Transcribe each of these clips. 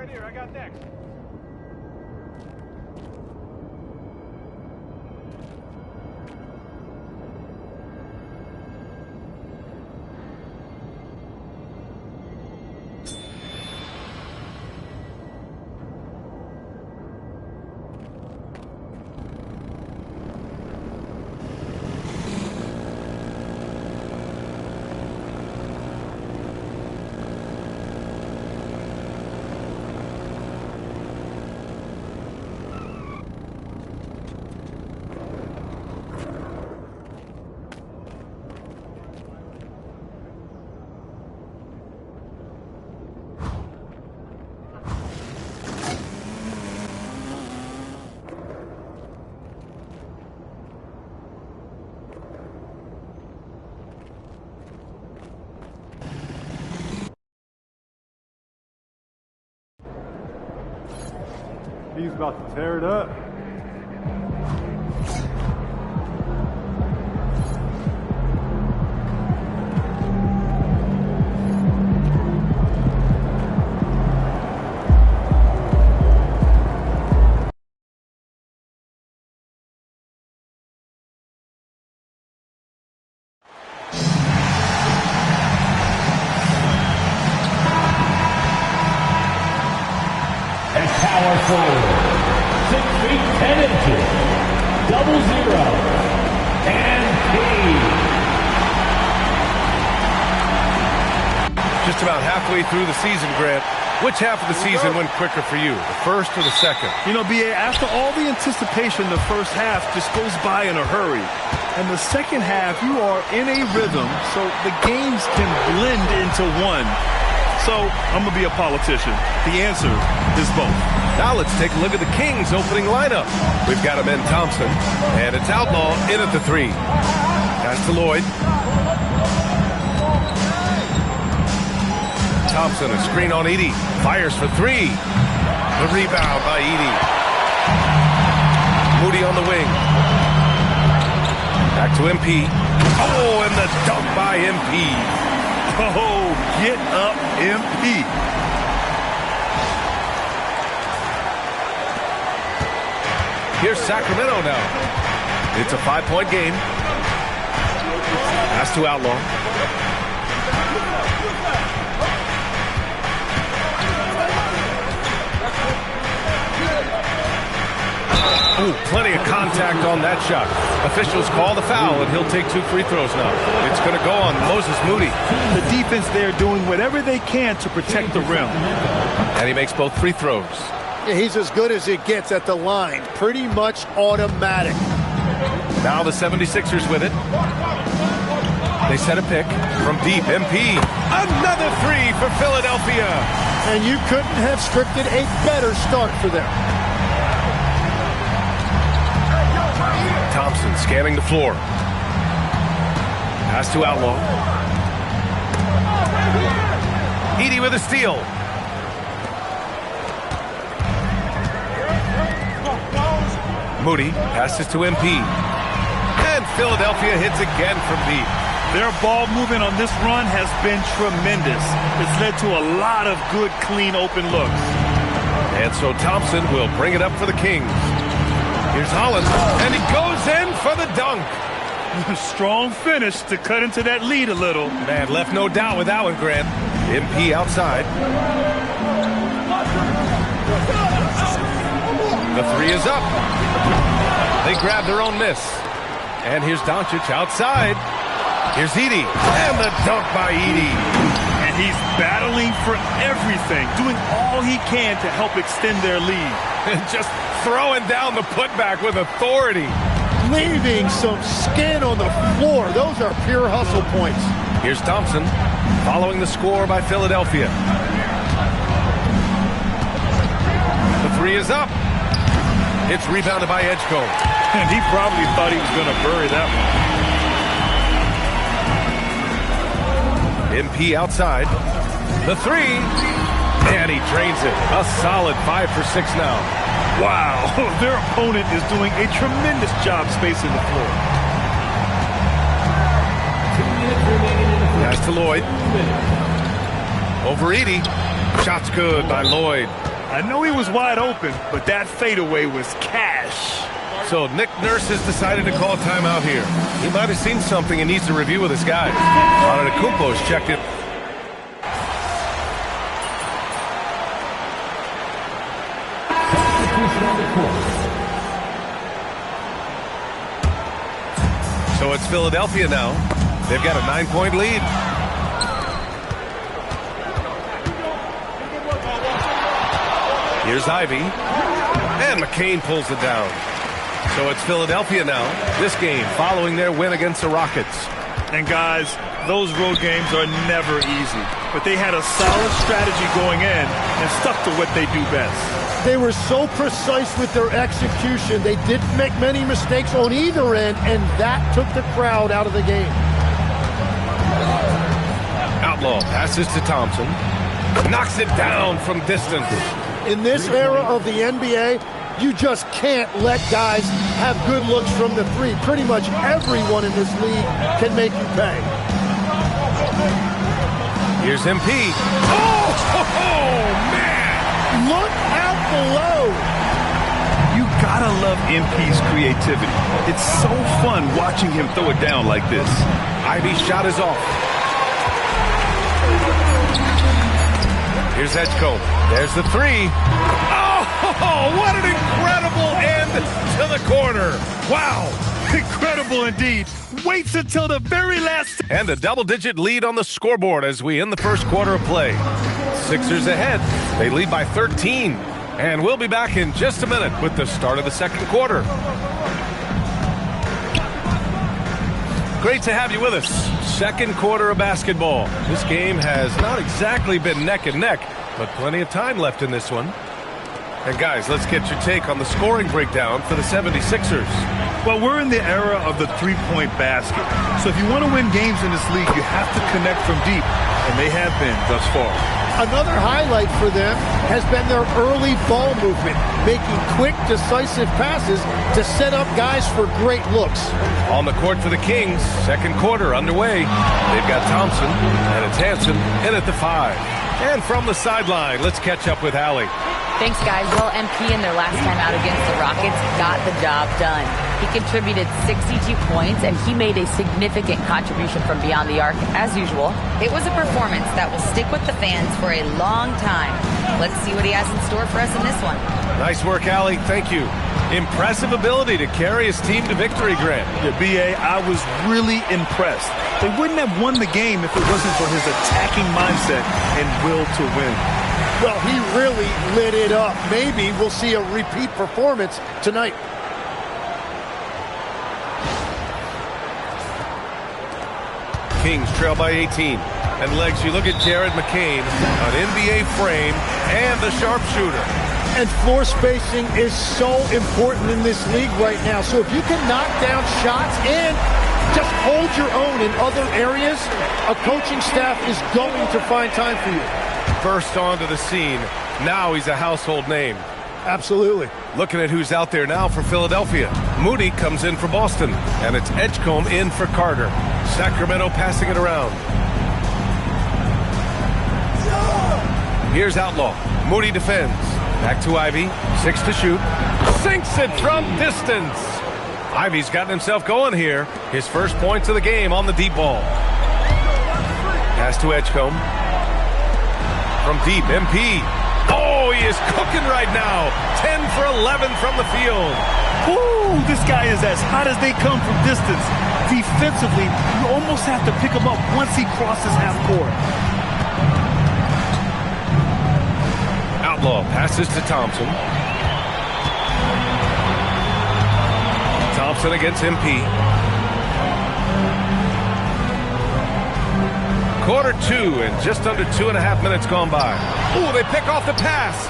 right here. I got next. He's about to tear it up. Power forward, 6 feet 10 inches, 00, and Just about halfway through the season, Grant. Which half of the season went quicker for you, the first or the second? You know, B.A., after all the anticipation, the first half just goes by in a hurry. And the second half, you are in a rhythm, so the games can blend into one. So, I'm going to be a politician. The answer is both. Now let's take a look at the Kings' opening lineup. We've got Amen Thompson, and it's Outlaw in at the 3. Pass to Lloyd. Thompson, a screen on Edey. Fires for 3. The rebound by Edey. Moody on the wing. Back to MP. Oh, and the dunk by MP. Oh, get up, MP. Here's Sacramento now. It's a 5-point game. Pass to Outlaw. Ooh, plenty of contact on that shot. Officials call the foul, and he'll take 2 free throws now. It's going to go on Moses Moody. The defense there doing whatever they can to protect the rim. And he makes both free throws. Yeah, he's as good as it gets at the line. Pretty much automatic. Now the 76ers with it. They set a pick from deep. MP. Another 3 for Philadelphia. And you couldn't have scripted a better start for them. Thompson scanning the floor. Pass to Outlaw. Edey with a steal. Moody passes to MP. And Philadelphia hits again from deep. Their ball movement on this run has been tremendous. It's led to a lot of good, clean, open looks. And so Thompson will bring it up for the Kings. Here's Holland, and he goes in for the dunk. Strong finish to cut into that lead a little. Man, left no doubt with that one, Grant. MP outside. The 3 is up. They grab their own miss. And here's Doncic outside. Here's Edey, and the dunk by Edey. And he's battling for everything, doing all he can to help extend their lead. And just throwing down the putback with authority. Leaving some skin on the floor. Those are pure hustle points. Here's Thompson, following the score by Philadelphia. The 3 is up. It's rebounded by Edgecombe. And he probably thought he was going to bury that one. MP outside. The 3. And he drains it. A solid 5 for 6 now. Wow. Their opponent is doing a tremendous job spacing the floor. Pass to Lloyd. Over Edey. Shot's good by Lloyd. I know he was wide open, but that fadeaway was cash. So Nick Nurse has decided to call timeout here. He might have seen something and needs to review with his guys. Antetokounmpo's checked it. So it's Philadelphia now. They've got a 9-point lead. Here's Ivy. And McCain pulls it down. So it's Philadelphia now. This game following their win against the Rockets. And guys, those road games are never easy. But they had a solid strategy going in and stuck to what they do best. They were so precise with their execution. They didn't make many mistakes on either end, and that took the crowd out of the game. Outlaw passes to Thompson. Knocks it down from distance. In this era of the NBA, you just can't let guys have good looks from the three. Pretty much everyone in this league can make you pay. Here's MP. Oh, man! Look out below. You gotta love MP's creativity. It's so fun watching him throw it down like this. Ivy's shot is off. Here's Edgecombe. There's the three. Oh, what an incredible end to the corner. Wow, incredible indeed. Waits until the very last. And a double-digit lead on the scoreboard as we end the first quarter of play. Sixers ahead. They lead by 13. And we'll be back in just a minute with the start of the second quarter. Great to have you with us. Second quarter of basketball. This game has not exactly been neck and neck, but plenty of time left in this one. And guys, let's get your take on the scoring breakdown for the 76ers. Well, we're in the era of the three-point basket. So if you want to win games in this league, you have to connect from deep, and they have been thus far. Another highlight for them has been their early ball movement, making quick, decisive passes to set up guys for great looks. On the court for the Kings, second quarter underway. They've got Thompson, and it's Hansen in at the 5. And from the sideline, let's catch up with Allie. Thanks, guys. Well, MP in their last time out against the Rockets got the job done. He contributed 62 points, and he made a significant contribution from beyond the arc, as usual. It was a performance that will stick with the fans for a long time. Let's see what he has in store for us in this one. Nice work, Allie. Thank you. Impressive ability to carry his team to victory, Grant. Yeah, B.A., I was really impressed. They wouldn't have won the game if it wasn't for his attacking mindset and will to win. Well, he really lit it up. Maybe we'll see a repeat performance tonight. Kings trail by 18. And legs, you look at Jared McCain, an NBA frame, and the sharpshooter. And floor spacing is so important in this league right now. So if you can knock down shots and just hold your own in other areas, a coaching staff is going to find time for you. First onto the scene. Now he's a household name. Absolutely. Looking at who's out there now for Philadelphia. Moody comes in for Boston, and it's Edgecombe in for Carter. Sacramento passing it around. Here's Outlaw. Moody defends. Back to Ivy. 6 to shoot. Sinks it from distance. Ivy's gotten himself going here. His first points of the game on the deep ball. Pass to Edgecombe. From deep, MP. Oh, he is cooking right now. 10 for 11 from the field. Ooh, this guy is as hot as they come from distance. Defensively, you almost have to pick him up once he crosses half court. Outlaw passes to Thompson. Thompson against MP. Quarter 2 and just under 2.5 minutes gone by. Ooh, they pick off the pass.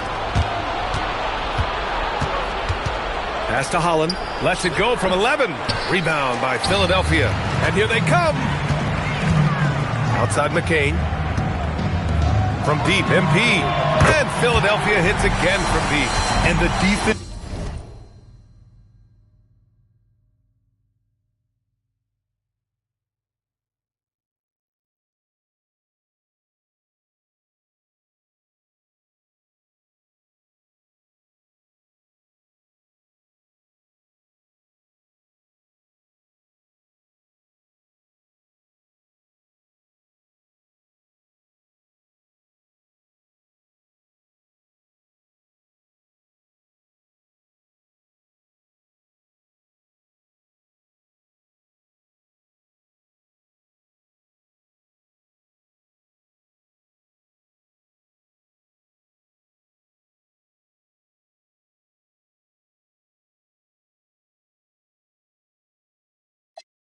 Pass to Holland. Lets it go from 11. Rebound by Philadelphia. And here they come. Outside McCain. From deep, MP. And Philadelphia hits again from deep. And the defense.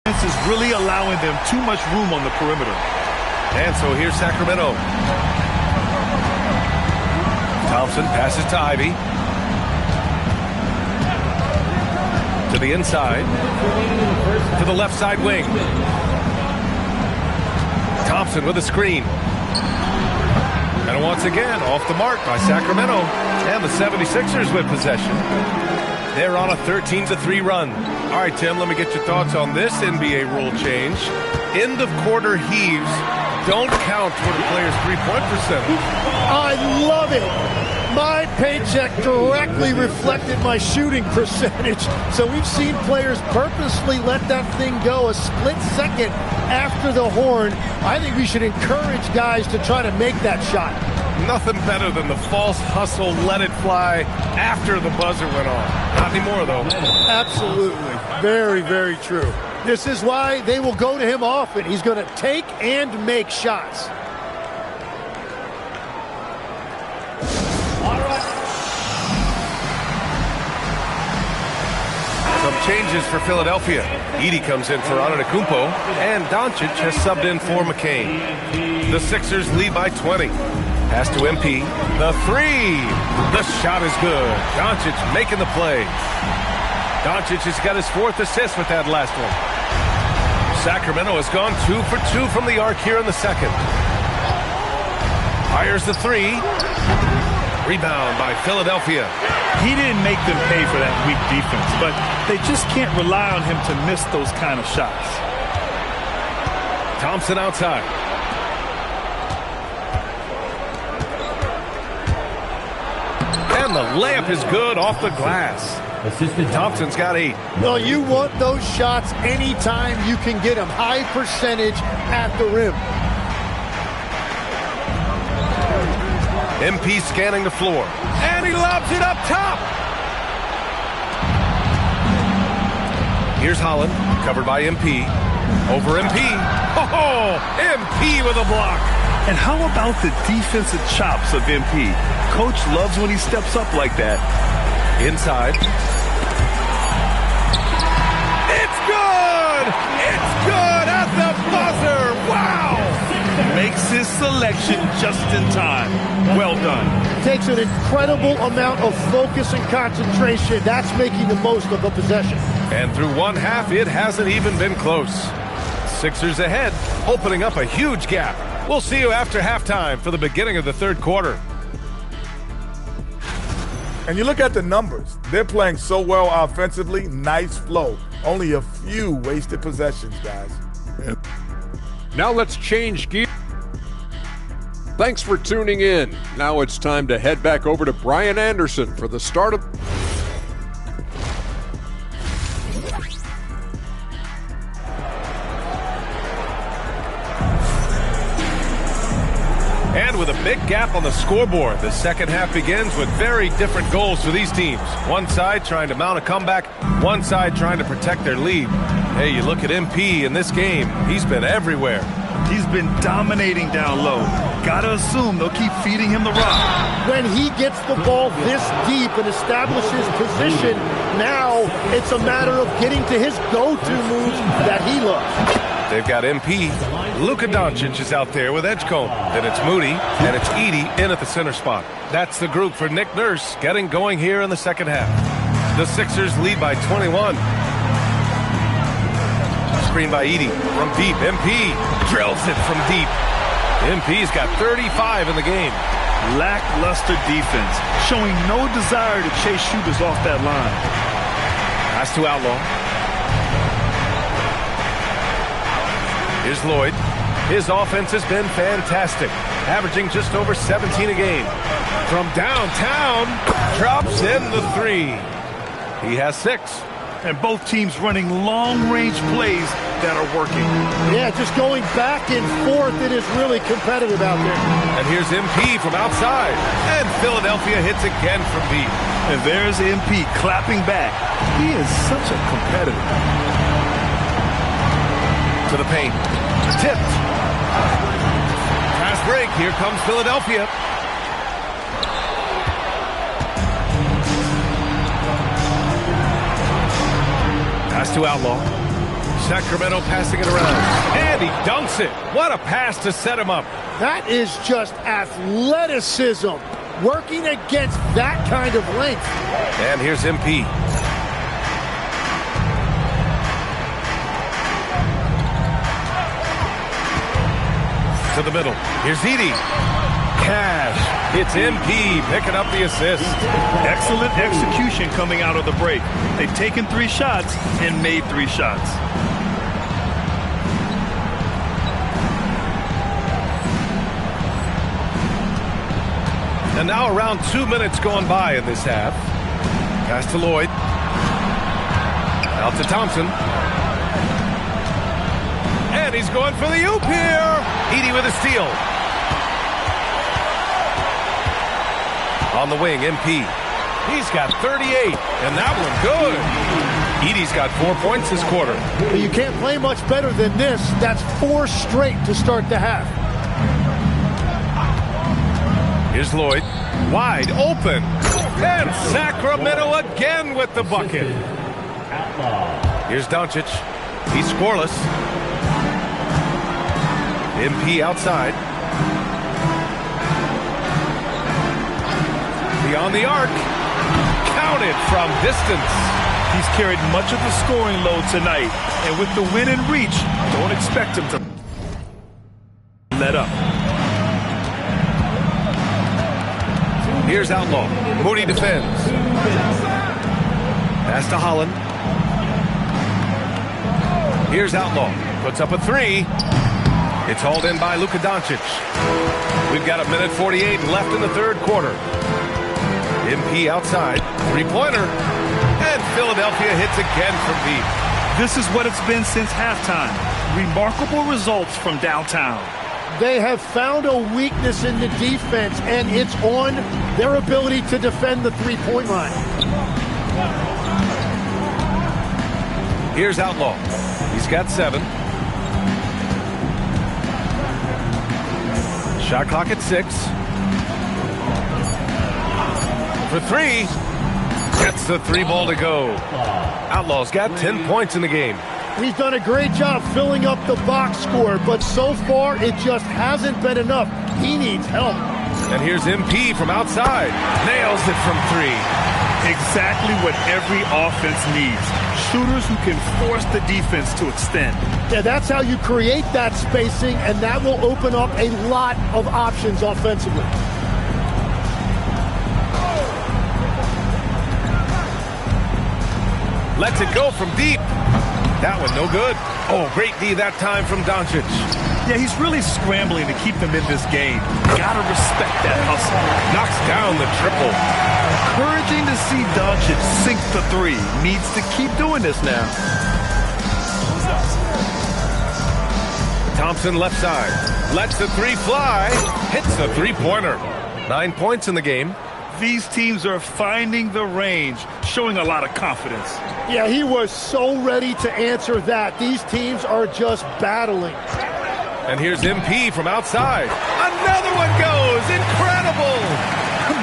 Is really allowing them too much room on the perimeter. And so here's Sacramento. Thompson passes to Ivy. To the inside. To the left side wing. Thompson with a screen. And once again, off the mark by Sacramento. And the 76ers with possession. They're on a 13-3 run. All right, Tim, let me get your thoughts on this NBA rule change. End of quarter heaves don't count toward a player's three-point percentage. I love it. My paycheck directly reflected my shooting percentage. So we've seen players purposely let that thing go a split second after the horn. I think we should encourage guys to try to make that shot. Nothing better than the false hustle, let it fly after the buzzer went off. Not anymore, though. Absolutely. Very, very true. This is why they will go to him often. He's going to take and make shots. Some changes for Philadelphia. Edey comes in for Antetokounmpo, and Doncic has subbed in for McCain. The Sixers lead by 20. Pass to MP. The three. The shot is good. Doncic making the play. Doncic has got his fourth assist with that last one. Sacramento has gone 2 for 2 from the arc here in the second. Fires the three. Rebound by Philadelphia. He didn't make them pay for that weak defense, but they just can't rely on him to miss those kind of shots. Thompson outside. And the layup is good off the glass. Thompson's got 8. No, you want those shots anytime you can get them. High percentage at the rim. MP scanning the floor. And he lobs it up top. Here's Holland, covered by MP. Over MP. Oh, MP with a block. And how about the defensive chops of MP? Coach loves when he steps up like that. Inside. It's good! It's good at the buzzer! Wow! Makes his selection just in time. Well done. Takes an incredible amount of focus and concentration. That's making the most of the possession. And through one half, it hasn't even been close. Sixers ahead, opening up a huge gap. We'll see you after halftime for the beginning of the third quarter. And you look at the numbers. They're playing so well offensively. Nice flow. Only a few wasted possessions, guys. Now let's change gear. Thanks for tuning in. Now it's time to head back over to Brian Anderson for the start of... And with a big gap on the scoreboard, the second half begins with very different goals for these teams. One side trying to mount a comeback, one side trying to protect their lead. Hey, you look at MP in this game, he's been everywhere. He's been dominating down low. Gotta assume they'll keep feeding him the rock. When he gets the ball this deep and establishes position, now it's a matter of getting to his go-to moves that he loves. They've got MP. Luka Doncic is out there with Edgecombe. Then it's Moody, and it's Edey in at the center spot. That's the group for Nick Nurse getting going here in the second half. The Sixers lead by 21. Screen by Edey from deep. MP drills it from deep. MP's got 35 in the game. Lackluster defense, showing no desire to chase shooters off that line. Pass to Outlaw. Here's Lloyd. His offense has been fantastic, averaging just over 17 a game. From downtown, drops in the three. He has 6. And both teams running long-range plays that are working. Yeah, just going back and forth. It is really competitive out there. And here's MP from outside. And Philadelphia hits again from deep. And there's MP clapping back. He is such a competitor. To the paint. Tipped. Pass break. Here comes Philadelphia. Pass to Outlaw. Sacramento passing it around. And he dunks it. What a pass to set him up. That is just athleticism. Working against that kind of length. And here's MP. To the middle. Here's Edey. Cash. It's MP picking up the assist. Excellent execution coming out of the break. They've taken 3 shots and made 3 shots. And now around 2 minutes gone by in this half. Pass to Lloyd. Out to Thompson. And he's going for the oop here. Edey with a steal. On the wing, MP. He's got 38, and that one good. Edey's got 4 points this quarter. You can't play much better than this. That's 4 straight to start the half. Here's Lloyd. Wide open. And Sacramento again with the bucket. Here's Doncic. He's scoreless. MP outside. Beyond the arc. Counted from distance. He's carried much of the scoring load tonight. And with the win and reach, don't expect him to let up. Here's Outlaw. Moody defends. Pass to Holland. Here's Outlaw. Puts up a 3. It's hauled in by Luka Doncic. We've got 1:48 left in the third quarter. MP outside. 3-pointer. And Philadelphia hits again from deep. This is what it's been since halftime. Remarkable results from downtown. They have found a weakness in the defense, and it's on their ability to defend the three-point line. Here's Outlaw. He's got 7. Shot clock at 6. For 3. Gets the 3-ball to go. Outlaw's got 10 points in the game. He's done a great job filling up the box score, but so far it just hasn't been enough. He needs help. And here's MP from outside. Nails it from 3. Exactly what every offense needs. Shooters who can force the defense to extend. Yeah, that's how you create that spacing, and that will open up a lot of options offensively. Lets it go from deep. That one no good. Oh, great D that time from Doncic. Yeah, he's really scrambling to keep them in this game. Gotta respect that hustle. Knocks down the triple. Encouraging to see Doncic sink the 3. Needs to keep doing this now. Thompson left side. Lets the 3 fly. Hits the 3-pointer. 9 points in the game. These teams are finding the range, showing a lot of confidence. Yeah, he was so ready to answer that. These teams are just battling. And here's MP from outside. Another one goes. Incredible.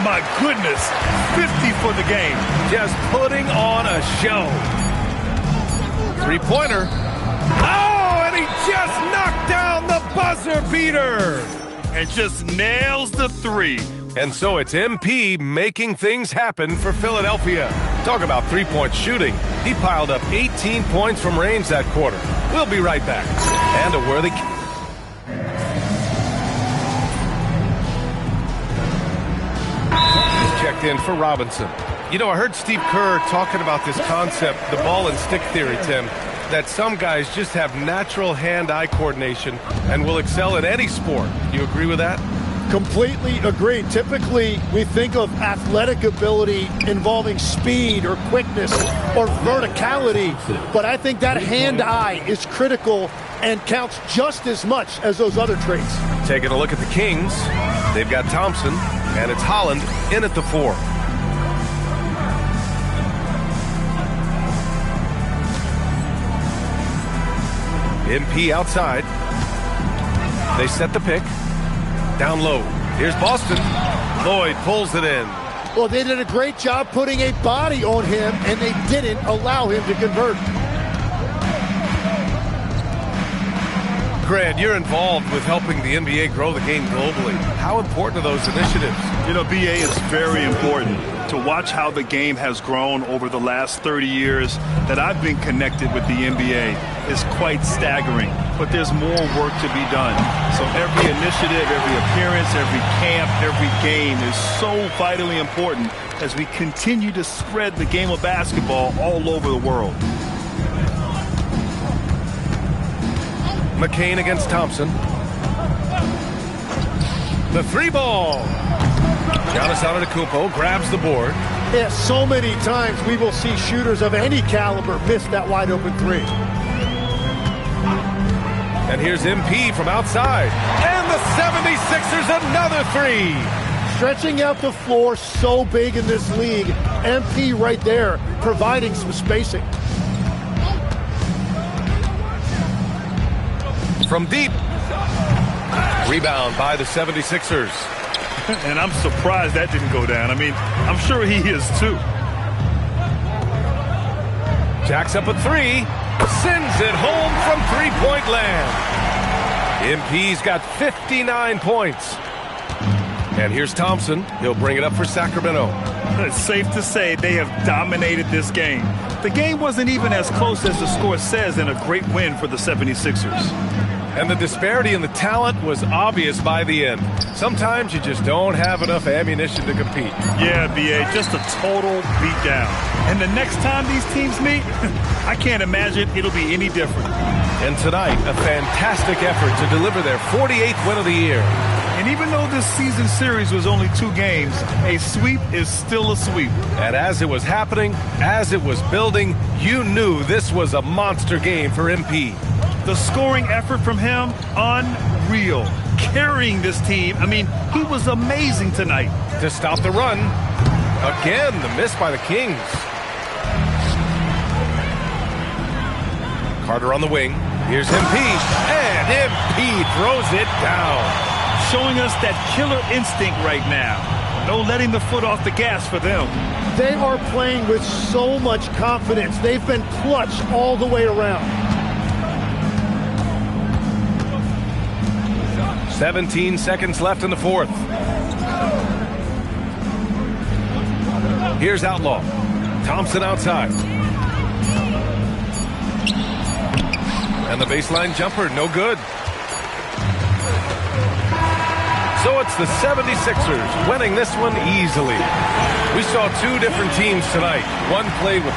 My goodness. 50 for the game. Just putting on a show. 3-pointer. Oh, and he just knocked down the buzzer beater. And just nails the 3. And so it's MP making things happen for Philadelphia. Talk about 3-point shooting. He piled up 18 points from range that quarter. We'll be right back. And a worthy... He's checked in for Robinson. You know, I heard Steve Kerr talking about this concept, the ball and stick theory, Tim, that some guys just have natural hand-eye coordination and will excel at any sport. Do you agree with that? Completely agree. Typically, we think of athletic ability involving speed or quickness or verticality, but I think that hand-eye is critical and counts just as much as those other traits. Taking a look at the Kings, they've got Thompson, and it's Holland in at the 4. MP outside. They set the pick. Down low. Here's Boston. Lloyd pulls it in. Well, they did a great job putting a body on him, and they didn't allow him to convert. Grant, you're involved with helping the NBA grow the game globally. How important are those initiatives? You know, BA is very important. to watch how the game has grown over the last 30 years that I've been connected with the NBA is quite staggering. But there's more work to be done. So every initiative, every appearance, every camp, every game is so vitally important as we continue to spread the game of basketball all over the world. McCain against Thompson. The three ball. Giannis Antetokounmpo grabs the board. Yeah, so many times we will see shooters of any caliber miss that wide open three. And here's MP from outside. And the 76ers another three. Stretching out the floor so big in this league. MP right there providing some spacing. From deep. Rebound by the 76ers. And I'm surprised that didn't go down. I mean, I'm sure he is too. Jacks up a three. Sends it home from three-point land. MP's got 59 points. And here's Thompson. He'll bring it up for Sacramento. It's safe to say they have dominated this game. The game wasn't even as close as the score says in a great win for the 76ers. And the disparity in the talent was obvious by the end. Sometimes you just don't have enough ammunition to compete. Yeah, B.A., just a total beatdown. And the next time these teams meet, I can't imagine it'll be any different. And tonight, a fantastic effort to deliver their 48th win of the year. And even though this season series was only 2 games, a sweep is still a sweep. And as it was happening, as it was building, you knew this was a monster game for MP. The scoring effort from him, unreal. Carrying this team, I mean, he was amazing tonight. To stop the run, again, the miss by the Kings. Carter on the wing. Here's MP, and MP throws it down. Showing us that killer instinct right now. No letting the foot off the gas for them. They are playing with so much confidence. They've been clutch all the way around. 17 seconds left in the fourth. Here's Outlaw. Thompson outside. And the baseline jumper, no good. So it's the 76ers winning this one easily. We saw 2 different teams tonight. One played with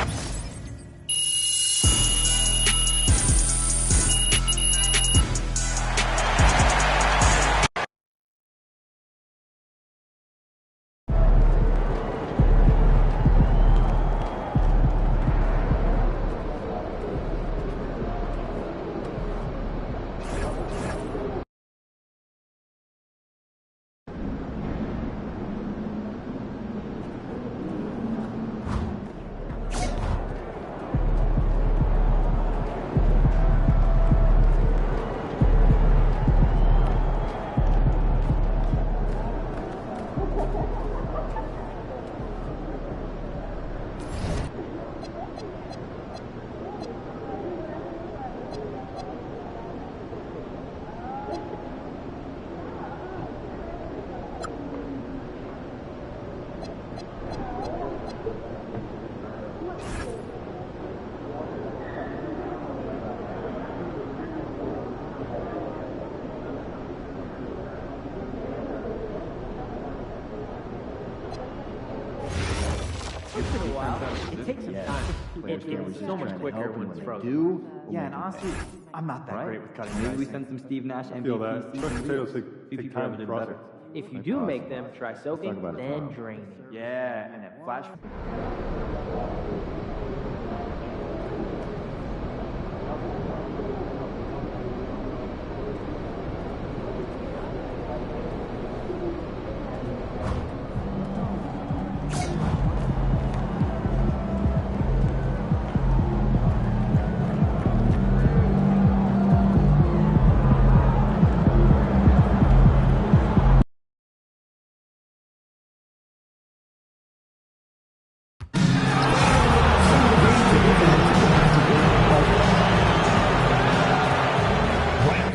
It takes some time. It's so much quicker when it's frozen. Yeah, and honestly, I'm not that great with cutting. Maybe we send some Steve Nash MVP. Feel that. Mashed potatoes take time to process. If you do make them, try soaking, then draining. Yeah, and then flash.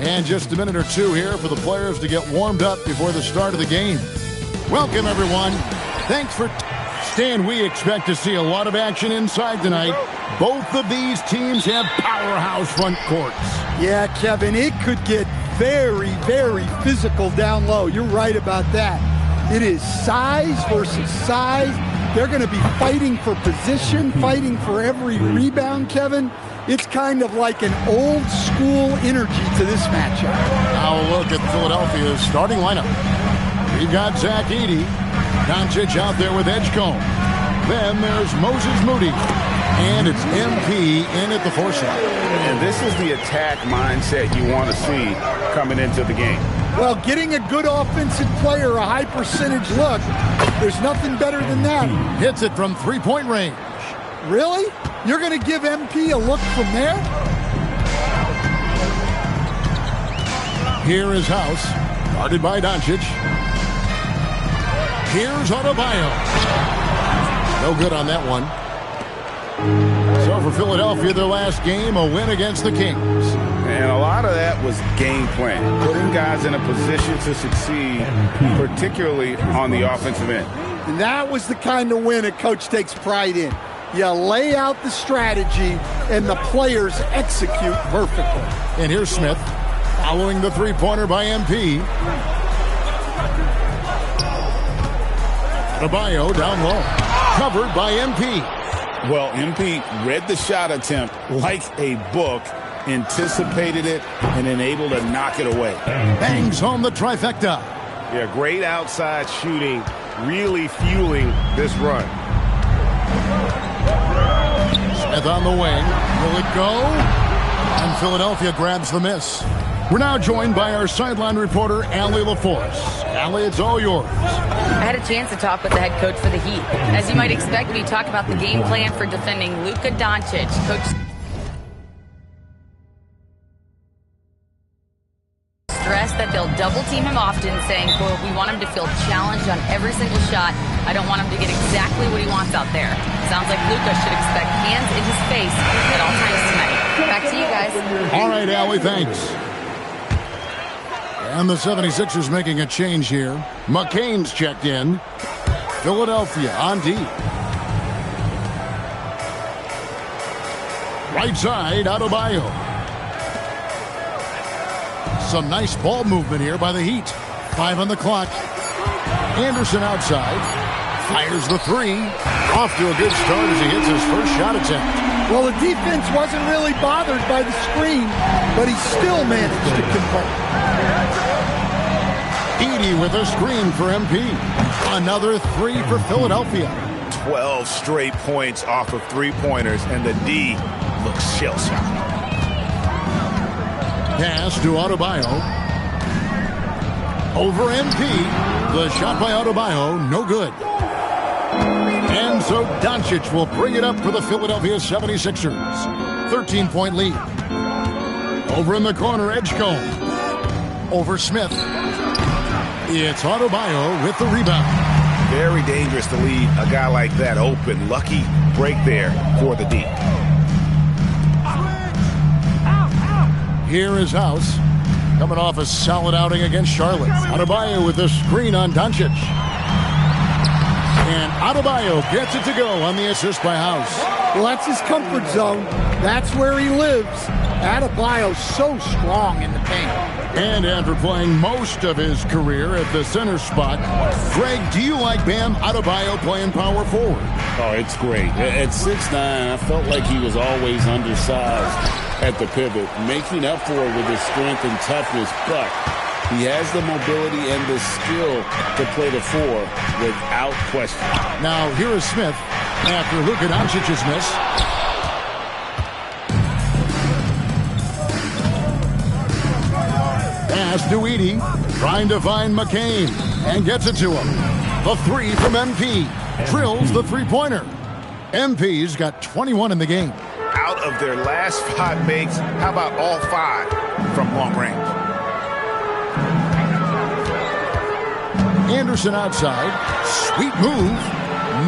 And just a minute or two here for the players to get warmed up before the start of the game. Welcome, everyone. Thanks for Stan, we expect to see a lot of action inside tonight. Both of these teams have powerhouse front courts. Yeah, Kevin, it could get very, very physical down low. You're right about that. It is size versus size. They're going to be fighting for position, fighting for every rebound, Kevin. It's kind of like an old school energy to this matchup. Now a look at Philadelphia's starting lineup. We've got Zach Edey. Doncic out there with Edgecombe. Then there's Moses Moody. And it's MP in at the foresight. And this is the attack mindset you want to see coming into the game. Well, getting a good offensive player a high percentage look, there's nothing better than that. Hits it from three-point range. Really? You're going to give MP a look from there? Here is House, guarded by Doncic. Here's Adebayo. No good on that one. So for Philadelphia, their last game, a win against the Kings. And a lot of that was game plan, putting guys in a position to succeed, particularly on the offensive end. And that was the kind of win a coach takes pride in. You lay out the strategy, and the players execute perfectly. And here's Smith, following the three-pointer by MP. Adebayo down low, covered by MP. Well, MP read the shot attempt like a book, anticipated it, and then able to knock it away. Bangs home the trifecta. Yeah, great outside shooting, really fueling this run. Smith on the wing. Will it go? And Philadelphia grabs the miss. We're now joined by our sideline reporter, Allie LaForce. Allie, it's all yours. I had a chance to talk with the head coach for the Heat. As you might expect, we talked about the game plan for defending Luka Doncic. Coach stressed that they'll double team him often, saying, quote, we want him to feel challenged on every single shot. I don't want him to get exactly what he wants out there. Sounds like Luka should expect hands in his face at all times tonight. Back to you guys. All right, Allie, thanks. And the 76ers making a change here. McCain's checked in. Philadelphia on D. Right side, Adebayo. Some nice ball movement here by the Heat. 5 on the clock. Anderson outside. Fires the three. Off to a good start as he hits his first shot attempt. Well, the defense wasn't really bothered by the screen, but he still managed to convert. Edey with a screen for MP. Another three for Philadelphia. 12 straight points off of three-pointers, and the D looks shell-shocked. Pass to Adebayo. Over MP. The shot by Adebayo, no good. And so Doncic will bring it up for the Philadelphia 76ers. 13-point lead. Over in the corner, Edgecombe. Over Smith. It's Adebayo with the rebound. Very dangerous to leave a guy like that open. Lucky break there for the D. Here is House. Coming off a solid outing against Charlotte. Adebayo with the screen on Doncic. And Adebayo gets it to go on the assist by House. Well, that's his comfort zone. That's where he lives. Adebayo's so strong in the paint. And after playing most of his career at the center spot, Greg, do you like Bam Adebayo playing power forward? Oh, it's great. At 6'9", I felt like he was always undersized at the pivot, making up for it with his strength and toughness, but he has the mobility and the skill to play the four without question. Now, here is Smith after Luka Doncic's miss. Pass to Edey, trying to find McCain, and gets it to him. The three from MP. Drills the three-pointer. MP's got 21 in the game. Out of their last 5 makes, how about all 5 from long range? Anderson outside. Sweet move.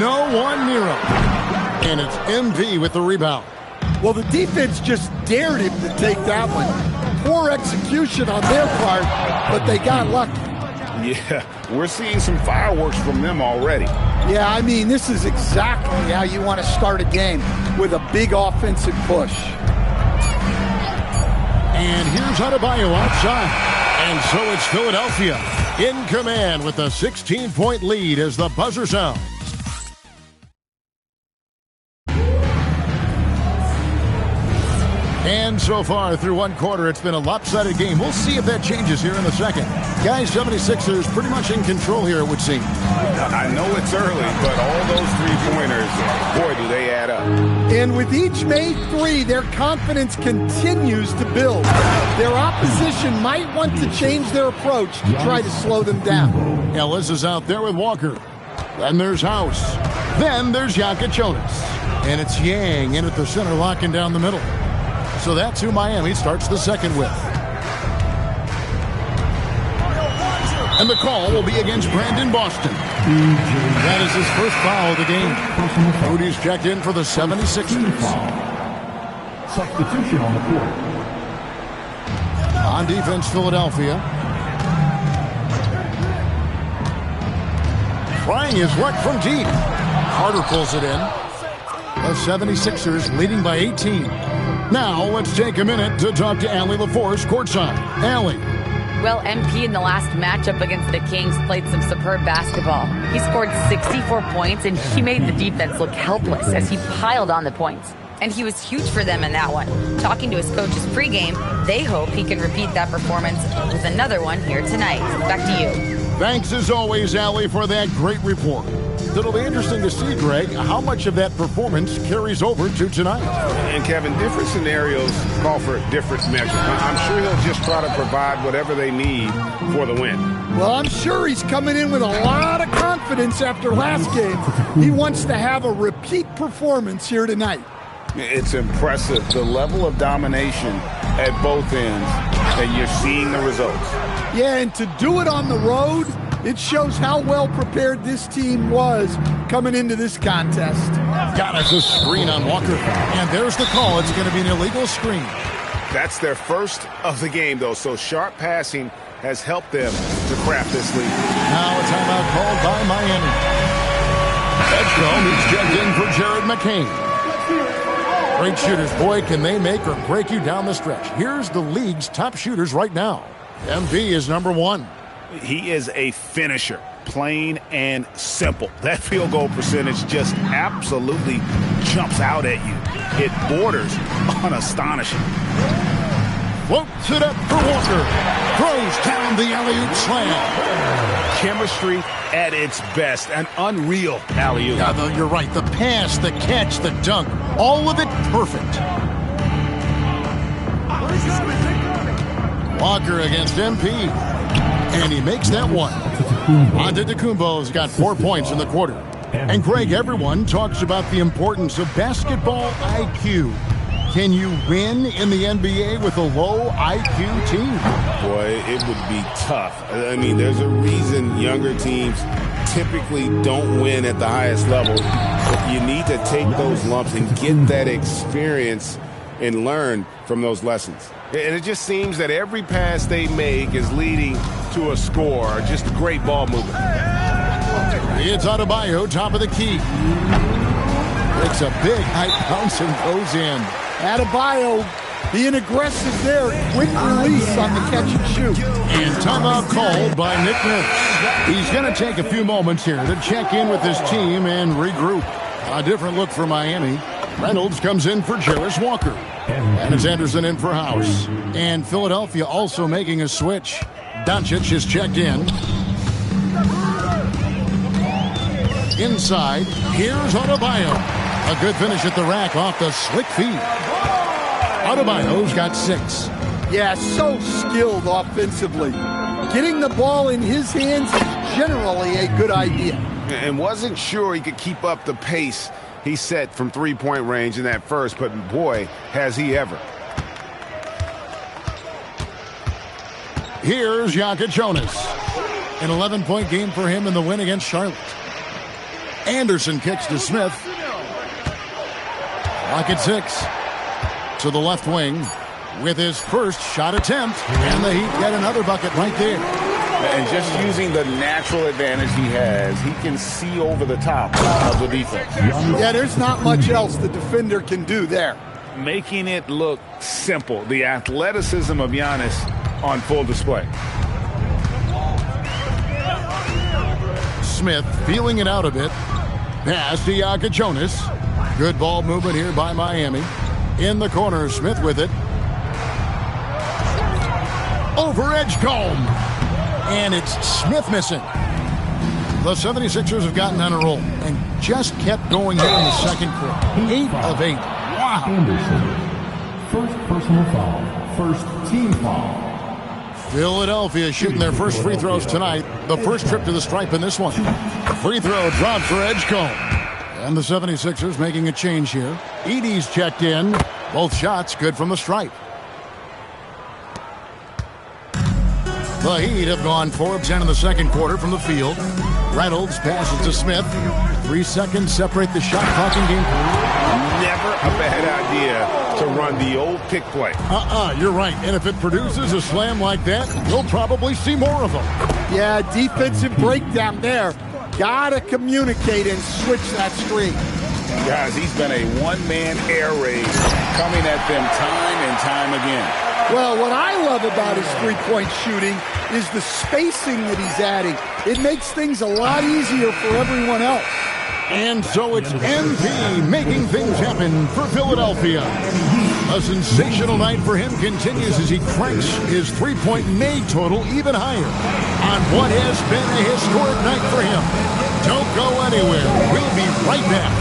No one near him. And it's MP with the rebound. Well, the defense just dared him to take that one. Poor execution on their part, but they got lucky. Yeah, we're seeing some fireworks from them already. Yeah, I mean, this is exactly how you want to start a game, with a big offensive push. And here's Adebayo outside. And so it's Philadelphia in command with a 16-point lead as the buzzer sounds. And so far through one quarter, it's been a lopsided game. We'll see if that changes here in the second. Guys, 76ers pretty much in control here, it would seem. I know it's early, but all those three-pointers, boy, do they add up. And with each made three, their confidence continues to build. Their opposition might want to change their approach to try to slow them down. Ellis is out there with Walker. Then there's House. Then there's Jonas. And it's Yang in at the center, locking down the middle. So that's who Miami starts the second with. And the call will be against Brandon Boston. That is his first foul of the game. Moody's checked in for the 76ers. Substitution on the court. On defense, Philadelphia. Trying his luck from deep. Carter pulls it in. The 76ers leading by 18. Now, let's take a minute to talk to Allie LaForce courtside. Allie. Well, MP in the last matchup against the Kings played some superb basketball. He scored 64 points, and he made the defense look helpless as he piled on the points. And he was huge for them in that one. Talking to his coaches pregame, they hope he can repeat that performance with another one here tonight. Back to you. Thanks as always, Allie, for that great report. It'll be interesting to see, Greg, how much of that performance carries over to tonight. And, Kevin, different scenarios call for different measures. I'm sure he'll just try to provide whatever they need for the win. Well, I'm sure he's coming in with a lot of confidence after last game. He wants to have a repeat performance here tonight. It's impressive, the level of domination at both ends, and you're seeing the results. Yeah, and to do it on the road, it shows how well prepared this team was coming into this contest. Got us a screen on Walker. And there's the call. It's going to be an illegal screen. That's their first of the game, though, so sharp passing has helped them to craft this lead. Now a timeout called by Miami. Edgecombe is checked in for Jared McCain. Great shooters. Boy, can they make or break you down the stretch. Here's the league's top shooters right now. MB is number one. He is a finisher, plain and simple. That field goal percentage just absolutely jumps out at you. It borders on astonishing. Floats it up for Walker. Throws down the alley-oop slam. Chemistry at its best. An unreal alley-oop. Yeah, though, you're right. The pass, the catch, the dunk. All of it perfect. Walker against MP. And he makes that one. Antetokounmpo's got 4 points in the quarter. And Greg, everyone talks about the importance of basketball IQ. Can you win in the NBA with a low IQ team? Boy, it would be tough. I mean, there's a reason younger teams typically don't win at the highest level. But you need to take those lumps and get that experience and learn from those lessons. And it just seems that every pass they make is leading to a score, just great ball movement. It's Adebayo, top of the key. Makes a big high bounce and goes in. Adebayo being aggressive there. Quick release on the catch and shoot. And timeout called by Nick Nurse. He's going to take a few moments here to check in with his team and regroup. A different look for Miami. Reynolds comes in for Jarris Walker. And it's Anderson in for House. And Philadelphia also making a switch. Doncic is checked in. Inside, here's Adebayo. A good finish at the rack off the slick feed. Adebayo's got 6. Yeah, so skilled offensively. Getting the ball in his hands is generally a good idea. And wasn't sure he could keep up the pace he set from three-point range in that first, but boy, has he ever. Here's Jonas. An 11-point game for him in the win against Charlotte. Anderson kicks to Smith. Clock at 6. To the left wing with his first shot attempt. And the Heat get another bucket right there. And just using the natural advantage he has, he can see over the top of the defense. Yeah, there's not much else the defender can do there. Making it look simple. The athleticism of Giannis on full display. Smith feeling it out a bit. Pass to Jonas. Good ball movement here by Miami. In the corner, Smith with it. Over Edgecombe. And it's Smith missing. The 76ers have gotten on a roll and just kept going here in the second quarter. 8 of 8. Wow. Anderson. First personal foul. First team foul. Philadelphia shooting their first free throws tonight. The first trip to the stripe in this one. Free throw dropped for Edgecombe. And the 76ers making a change here. Edey's checked in. Both shots good from the stripe. The Heat have gone 4 of 10 in the second quarter from the field. Reynolds passes to Smith. 3 seconds separate the shot clock in game 3. Never a bad idea to run the old pick play. You're right. And if it produces a slam like that, you'll probably see more of them. Yeah, defensive breakdown there. Gotta communicate and switch that screen. Guys, he's been a one-man air raid coming at them time and time again. Well, what I love about his three-point shooting is the spacing that he's adding. It makes things a lot easier for everyone else. And so it's MP making things happen for Philadelphia. A sensational night for him continues as he cranks his three-point made total even higher on what has been a historic night for him. Don't go anywhere. We'll be right back.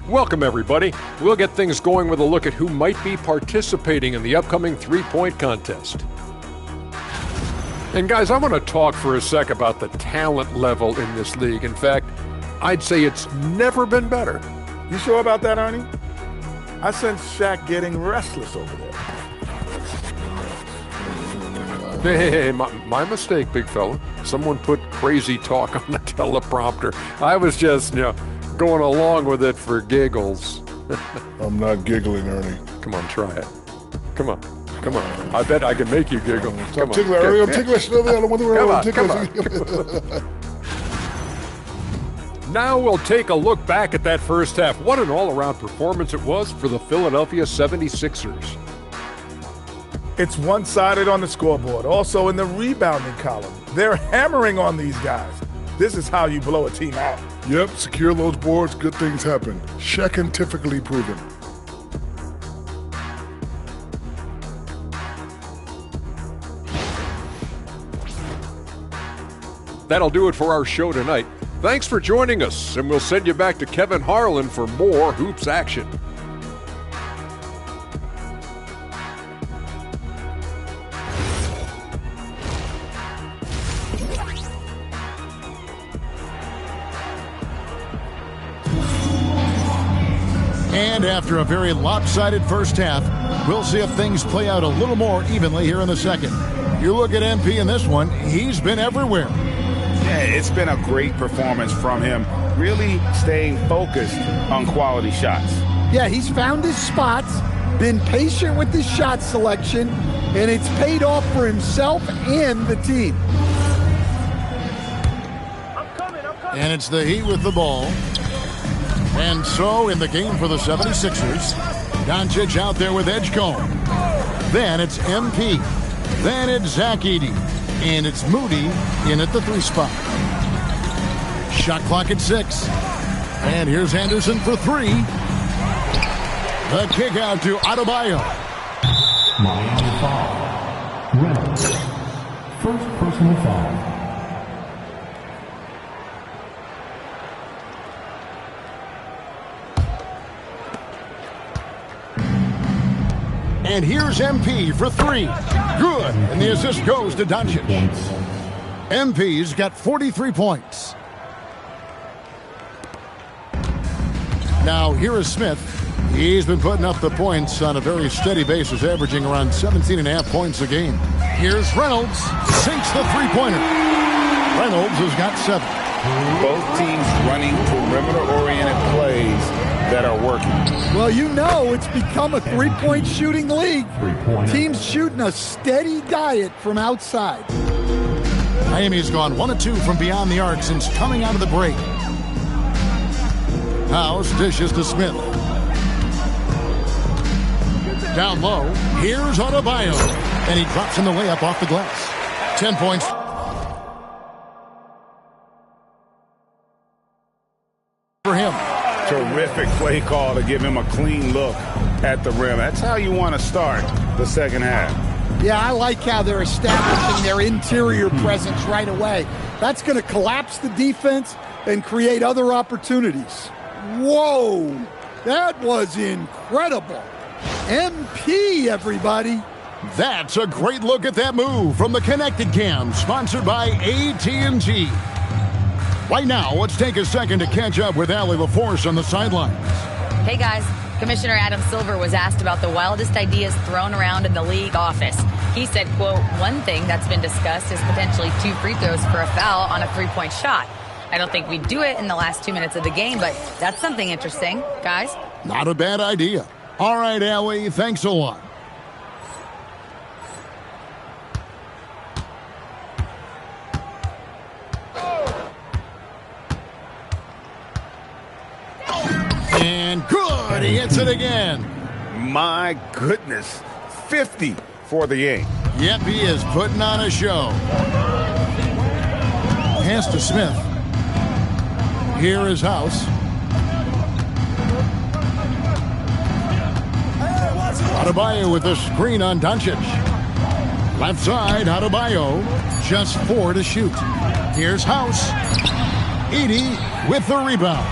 Welcome, everybody. We'll get things going with a look at who might be participating in the upcoming three-point contest. And guys, I want to talk for a sec about the talent level in this league. In fact, I'd say it's never been better. You sure about that, Ernie? I sense Shaq getting restless over there. Hey, my mistake, big fella. Someone put crazy talk on the teleprompter. I was just, going along with it for giggles. I'm not giggling, Ernie. Come on, try it. Come on. I bet I can make you giggle. I'm ticklish, Ernie. I'm ticklish. I don't want to worry. I'm ticklish. Now we'll take a look back at that first half. What an all-around performance it was for the Philadelphia 76ers. It's one-sided on the scoreboard. Also in the rebounding column. They're hammering on these guys. This is how you blow a team out. Yep, secure those boards, good things happen. Scientifically proven. That'll do it for our show tonight. Thanks for joining us, and we'll send you back to Kevin Harlan for more hoops action. And after a very lopsided first half, we'll see if things play out a little more evenly here in the second. You look at MP in this one, he's been everywhere. Yeah, it's been a great performance from him, really staying focused on quality shots. Yeah, he's found his spots, been patient with his shot selection, and it's paid off for himself and the team. And it's the Heat with the ball. And so in the game for the 76ers, Doncic out there with Edgecombe. Then it's MP. Then it's Zach Edey. And it's Moody in at the 3 spot. Shot clock at 6. And here's Anderson for 3. The kick out to Adebayo. Miami foul. Reynolds. First personal foul. And here's MP for 3. Good. And the assist goes to Doncic. MP's got 43 points. Now here is Smith. He's been putting up the points on a very steady basis, averaging around 17.5 points a game. Here's Reynolds. Sinks the three-pointer. Reynolds has got 7. Both teams running perimeter-oriented plays that are working. Well, you know it's become a three-point shooting league. Teams shooting a steady diet from outside. Miami's gone 1 of 2 from beyond the arc since coming out of the break. House dishes to Smith. Down low, here's Adebayo. And he drops in the layup off the glass. 10 points. For him. Terrific play call to give him a clean look at the rim. That's how you want to start the second half. Yeah, I like how they're establishing their interior presence right away. That's going to collapse the defense and create other opportunities. Whoa, that was incredible. MP, everybody. That's a great look at that move from the Connected Cam, sponsored by AT&T. Right now, let's take a second to catch up with Allie LaForce on the sidelines. Hey, guys. Commissioner Adam Silver was asked about the wildest ideas thrown around in the league office. He said, quote, one thing that's been discussed is potentially 2 free throws for a foul on a 3-point shot. I don't think we'd do it in the last 2 minutes of the game, but that's something interesting, guys. Not a bad idea. All right, Allie, thanks a lot. And good, he hits it again. My goodness, 50 for the game. Yep, he is putting on a show. Pass to Smith. Here is House. Adebayo with the screen on Doncic. Left side, Adebayo. Just 4 to shoot. Here's House. Edey with the rebound.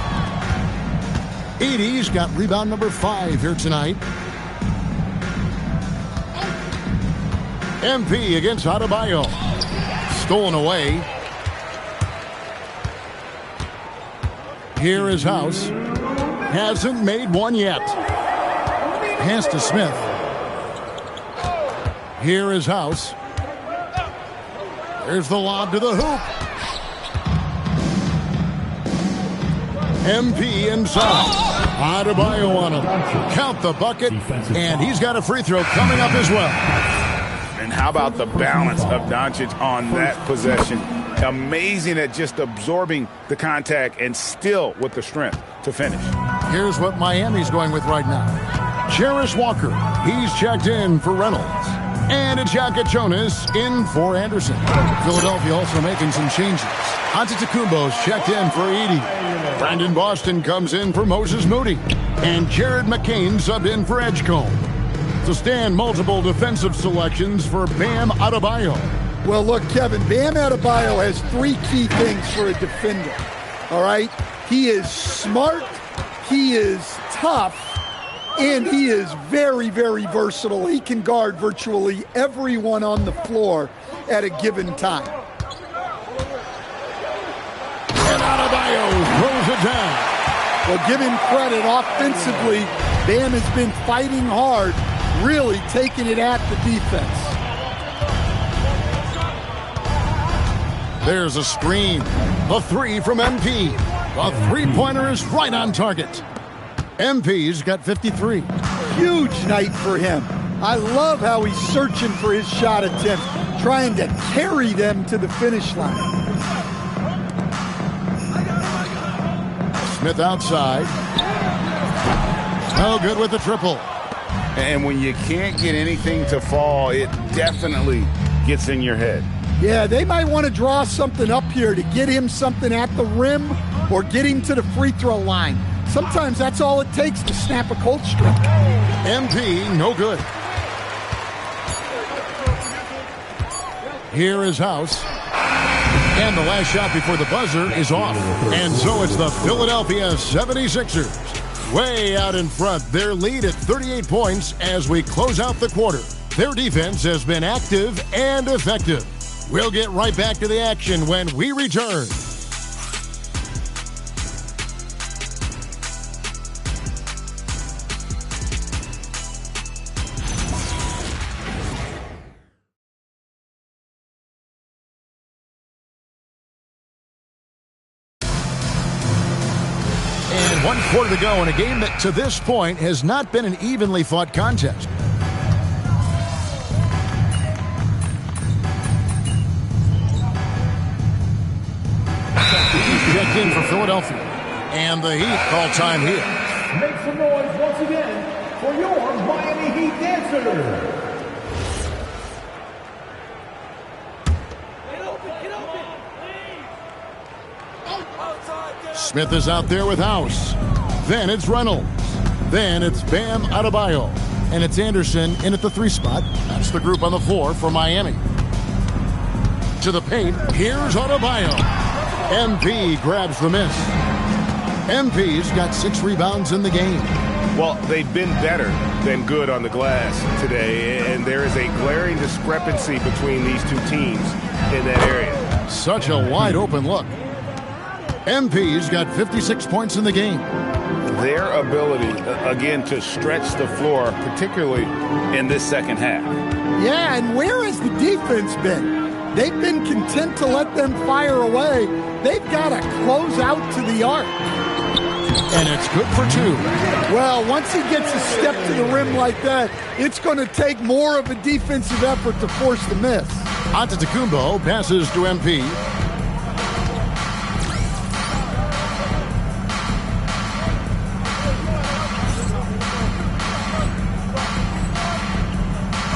Edey's got rebound number 5 here tonight. MP against Adebayo. Stolen away. Here is House. Hasn't made one yet. Pass to Smith. Here is House. There's the lob to the hoop. MP inside. Adebayo on him. Count the bucket. And he's got a free throw coming up as well. And how about the balance of Doncic on that possession? Amazing at just absorbing the contact and still with the strength to finish. Here's what Miami's going with right now. Jarris Walker, he's checked in for Reynolds. And Ajaka Jonas in for Anderson. Philadelphia also making some changes. Antetokounmpo's checked in for Edey. Brandon Boston comes in for Moses Moody. And Jared McCain subbed in for Edgecombe. To stand multiple defensive selections for Bam Adebayo. Well, look, Kevin, Bam Adebayo has 3 key things for a defender. All right? He is smart, he is tough, and he is very, very versatile. He can guard virtually everyone on the floor at a given time. And Adebayo throws it down. Well, give him credit. Offensively, Bam has been fighting hard, really taking it at the defense. There's a screen. A 3 from MP. The three-pointer is right on target. MP's got 53. Huge night for him. I love how he's searching for his shot attempts, trying to carry them to the finish line. Smith outside. Oh, good with the triple. And when you can't get anything to fall, it definitely gets in your head. Yeah, they might want to draw something up here to get him something at the rim or get him to the free throw line. Sometimes that's all it takes to snap a cold streak. MP, no good. Here is House. And the last shot before the buzzer is off. And so it's the Philadelphia 76ers. Way out in front. Their lead at 38 points as we close out the quarter. Their defense has been active and effective. We'll get right back to the action when we return. 1 quarter to go in a game that to this point has not been an evenly fought contest. Checked in for Philadelphia. And the Heat call time here. Make some noise once again for your Miami Heat dancers. Smith is out there with House. Then it's Reynolds. Then it's Bam Adebayo. And it's Anderson in at the 3 spot. That's the group on the floor for Miami. To the paint. Here's Adebayo. MP grabs the miss. MP's got 6 rebounds in the game. Well, they've been better than good on the glass today, and there is a glaring discrepancy between these two teams in that area. Such a wide open look. MP's got 56 points in the game. Their ability, again, to stretch the floor, particularly in this second half. Yeah, and where has the defense been? They've been content to let them fire away. They've got to close out to the arc. And it's good for 2. Well, once he gets a step to the rim like that, it's going to take more of a defensive effort to force the miss. Antetokounmpo passes to MP.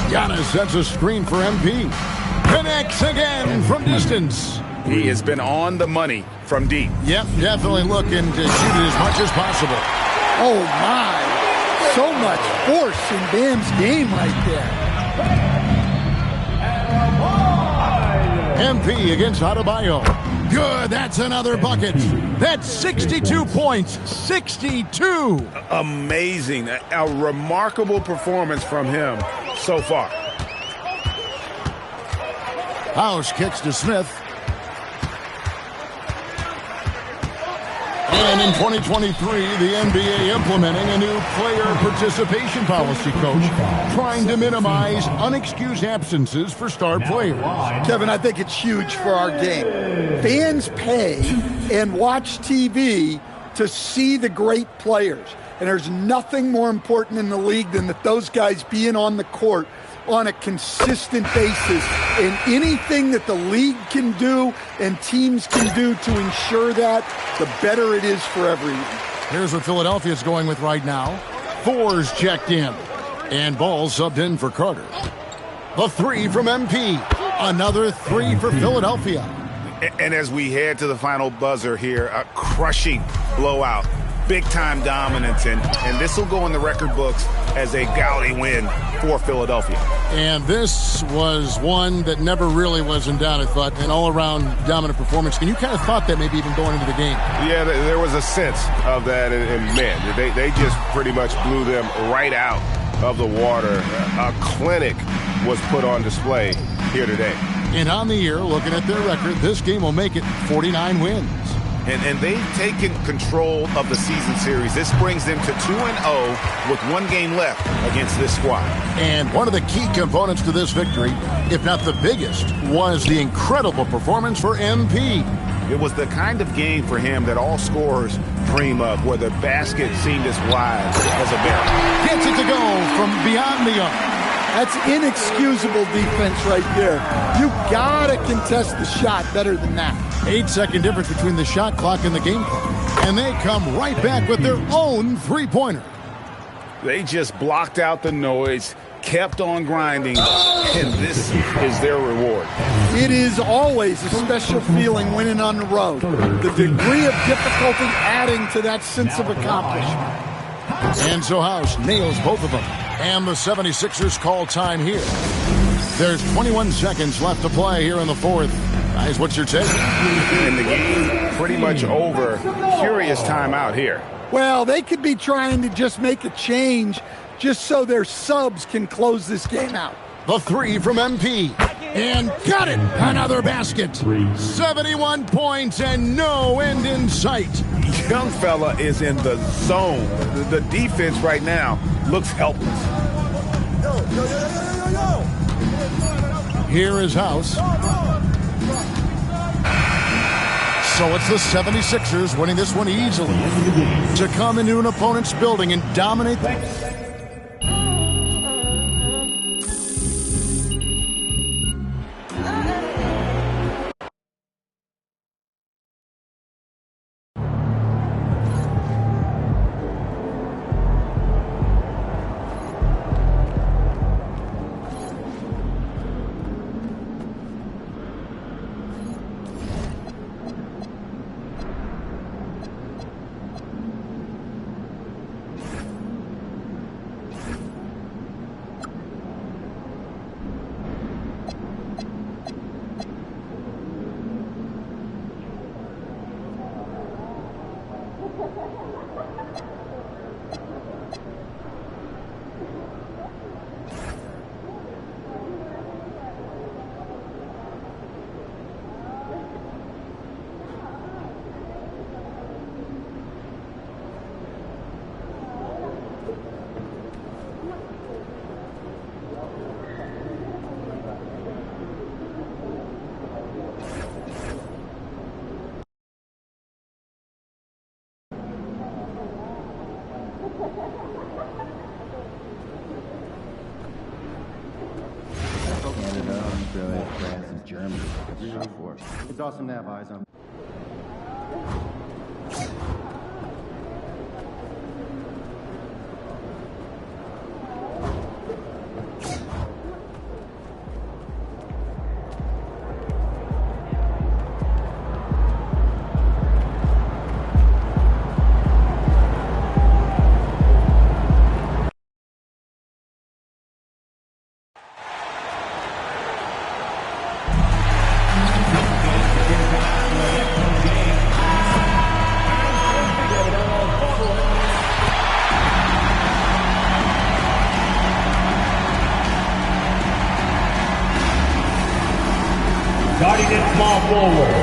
Giannis sets a screen for MP. Connects again from distance. He has been on the money from deep. Yep, definitely looking to shoot it as much as possible. Oh, my. So much force in Bam's game right there. MP against Adebayo. Good, that's another bucket. That's 62 points. 62. Amazing. A remarkable performance from him so far. House kicks to Smith. And in 2023, the NBA implementing a new player participation policy, Coach, trying to minimize unexcused absences for star players. Kevin, I think it's huge for our game. Fans pay and watch TV to see the great players. And there's nothing more important in the league than that those guys being on the court on a consistent basis. And anything that the league can do and teams can do to ensure that, the better it is for everyone. Here's what Philadelphia's going with right now. Thor's checked in. And Ball subbed in for Carter. The 3 from MP. Another 3 for Philadelphia. And as we head to the final buzzer here, a crushing blowout. Big-time dominance, and this will go in the record books as a gaudy win for Philadelphia. And this was one that never really was in doubt, I thought, an all-around dominant performance. And you kind of thought that maybe even going into the game. Yeah, there was a sense of that, and man, they just pretty much blew them right out of the water. A clinic was put on display here today. And on the year, looking at their record, this game will make it 49 wins. And they've taken control of the season series. This brings them to 2-0 with 1 game left against this squad. And one of the key components to this victory, if not the biggest, was the incredible performance for MP. It was the kind of game for him that all scorers dream of, where the basket seemed as wide as a barrel. Gets it to go from beyond the arc. That's inexcusable defense right there. You gotta contest the shot better than that. 8-second difference between the shot clock and the game clock. And they come right back with their own 3-pointer. They just blocked out the noise, kept on grinding, and this is their reward. It is always a special feeling winning on the road. The degree of difficulty adding to that sense of accomplishment. And so House nails both of them. And the 76ers call time here. There's 21 seconds left to play here in the 4th. Guys, what's your take? And the game pretty much over. Curious timeout here. Well, they could be trying to just make a change just so their subs can close this game out. The 3 from MP. And got it! Another basket. 71 points and no end in sight. Young fella is in the zone. The defense right now looks helpless. Here is House. So it's the 76ers winning this one easily to come into an opponent's building and dominate. Canada, Australia, France, and Germany. It's awesome to have eyes on. Starting at small forward,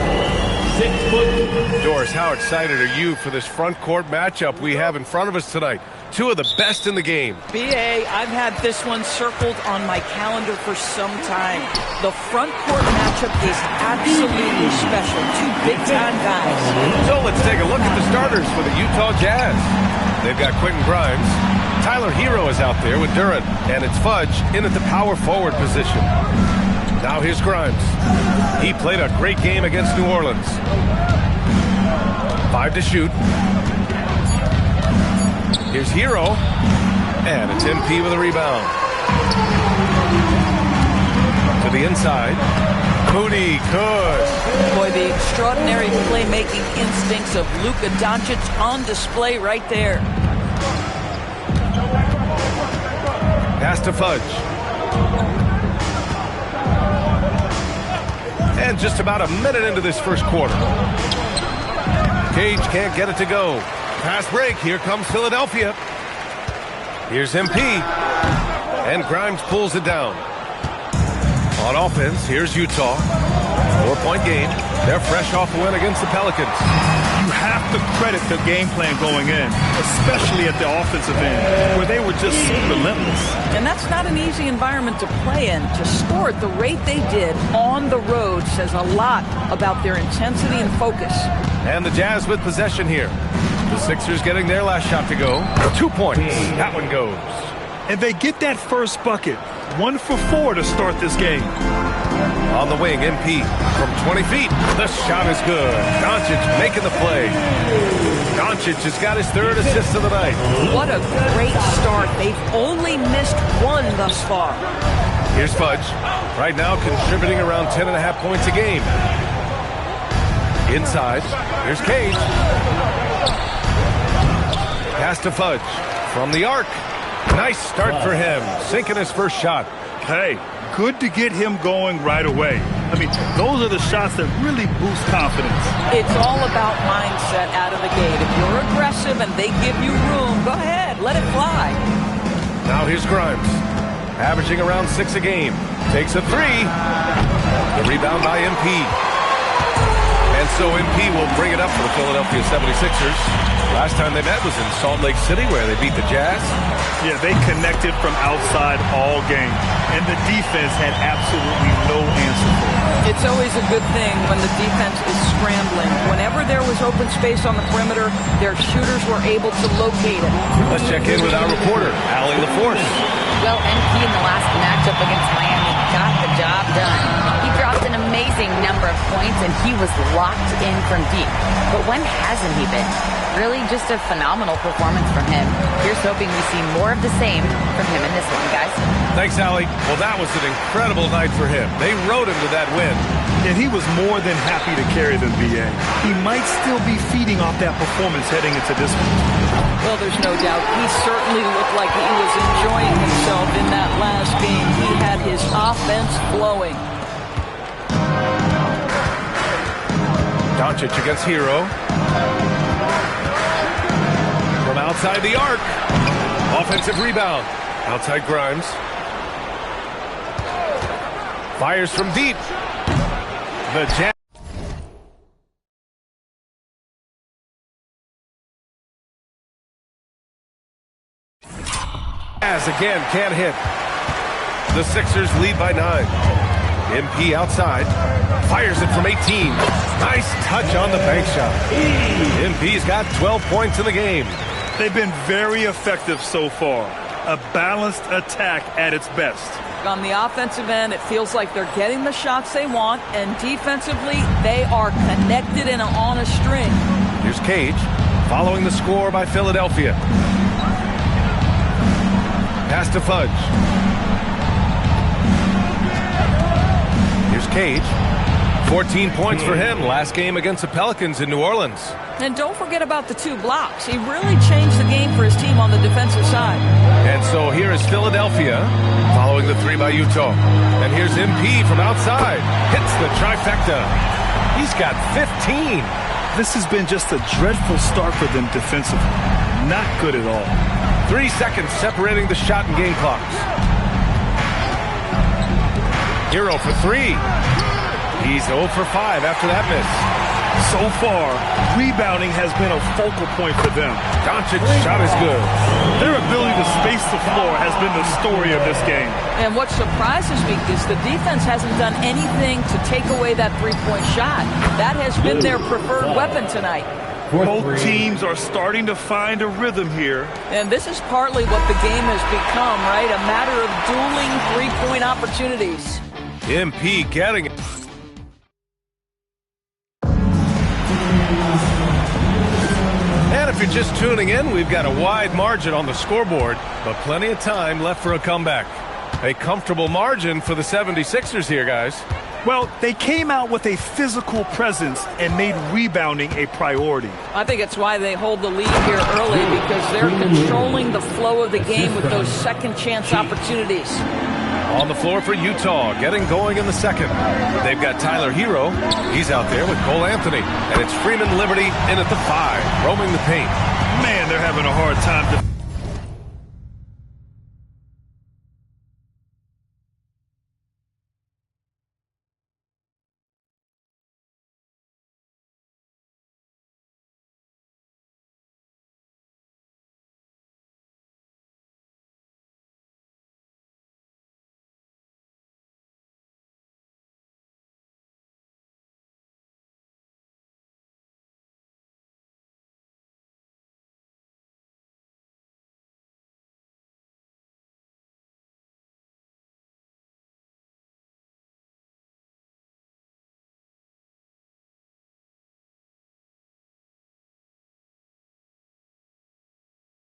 6 foot. Doris, how excited are you for this front court matchup we have in front of us tonight? Two of the best in the game. BA, I've had this one circled on my calendar for some time. The front court matchup is absolutely special. Two big-time guys. So let's take a look at the starters for the Utah Jazz. They've got Quentin Grimes. Tyler Hero is out there with Durant, and it's Fudge in at the power forward position. Now here's Grimes. He played a great game against New Orleans. 5 to shoot. Here's Hero. And it's MP with a rebound. To the inside. Moody good. Boy, the extraordinary playmaking instincts of Luka Doncic on display right there. Pass to Fudge. And just about a minute into this first quarter. Cage can't get it to go. Pass break. Here comes Philadelphia. Here's MP. And Grimes pulls it down. On offense, here's Utah. 4-point game. They're fresh off a win against the Pelicans. You have to credit the game plan going in, especially at the offensive end, where they were just relentless. And that's not an easy environment to play in. To score at the rate they did on the road says a lot about their intensity and focus. And the Jazz with possession here. The Sixers getting their last shot to go. 2 points. That one goes. And they get that first bucket. 1 for 4 to start this game. On the wing, MP from 20 feet. The shot is good. Doncic making the play. Doncic has got his 3rd assist of the night. What a great start. They've only missed 1 thus far. Here's Fudge. Right now contributing around 10.5 points a game. Inside. Here's Cage. Pass to Fudge. From the arc. Nice start for him. Sinking his first shot. Hey, good to get him going right away. I mean, those are the shots that really boost confidence. It's all about mindset out of the gate. If you're aggressive and they give you room, go ahead, let it fly. Now here's Grimes. Averaging around 6 a game. Takes a 3. The rebound by MP. And And so MP will bring it up for the Philadelphia 76ers. Last time they met was in Salt Lake City, where they beat the Jazz. Yeah, they connected from outside all game, and the defense had absolutely no answer for it. It's always a good thing when the defense is scrambling. Whenever there was open space on the perimeter, their shooters were able to locate it. Let's check in with our reporter, Allie LaForce. Well, MP in the last matchup against Miami got the job done. He dropped an amazing number of points, and he was locked in from deep. But when hasn't he been? Really just a phenomenal performance from him. Here's hoping we see more of the same from him in this one, guys. Thanks, Allie. Well, that was an incredible night for him. They rode him to that win. And he was more than happy to carry them, BA. He might still be feeding off that performance heading into this one. Well, there's no doubt. He certainly looked like he was enjoying himself in that last game. He had his offense flowing. Doncic against Hero. From outside the arc. Offensive rebound. Outside Grimes. Fires from deep. The Jazz. Again can't hit. The Sixers lead by 9. MP outside. Fires it from 18. Nice touch on the bank shot. MP's got 12 points in the game. They've been very effective so far. A balanced attack at its best. On the offensive end, it feels like they're getting the shots they want, and defensively, they are connected and on a string. Here's Cage, following the score by Philadelphia. Pass to Fudge. Here's Cage. 14 points for him last game against the Pelicans in New Orleans. And don't forget about the 2 blocks. He really changed the game for his team on the defensive side. And so here is Philadelphia following the 3 by Utah. And here's MP from outside. Hits the trifecta. He's got 15. This has been just a dreadful start for them defensively. Not good at all. 3 seconds separating the shot and game clocks. Hero for 3. He's 0 for 5 after that miss. So far, rebounding has been a focal point for them. Doncic's shot is good. Their ability to space the floor has been the story of this game. And what surprises me is the defense hasn't done anything to take away that three-point shot. That has been their preferred weapon tonight. Both teams are starting to find a rhythm here. And this is partly what the game has become, right? A matter of dueling three-point opportunities. MP getting it. And if you're just tuning in, we've got a wide margin on the scoreboard, but plenty of time left for a comeback. A comfortable margin for the 76ers here, guys. Well, they came out with a physical presence and made rebounding a priority. I think it's why they hold the lead here early, because they're controlling the flow of the game with those second chance opportunities. On the floor for Utah, getting going in the second. They've got Tyler Hero. He's out there with Cole Anthony. And it's Freeman Liberty in at the 5, roaming the paint. Man, they're having a hard time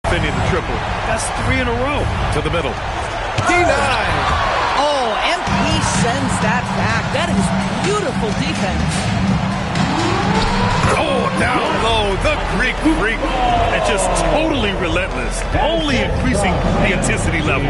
defending the triple. That's 3 in a row. To the middle. Denied. Oh, MP sends that back. That is beautiful defense. Oh, down low, the Greek freak. And just totally relentless, only increasing the intensity level.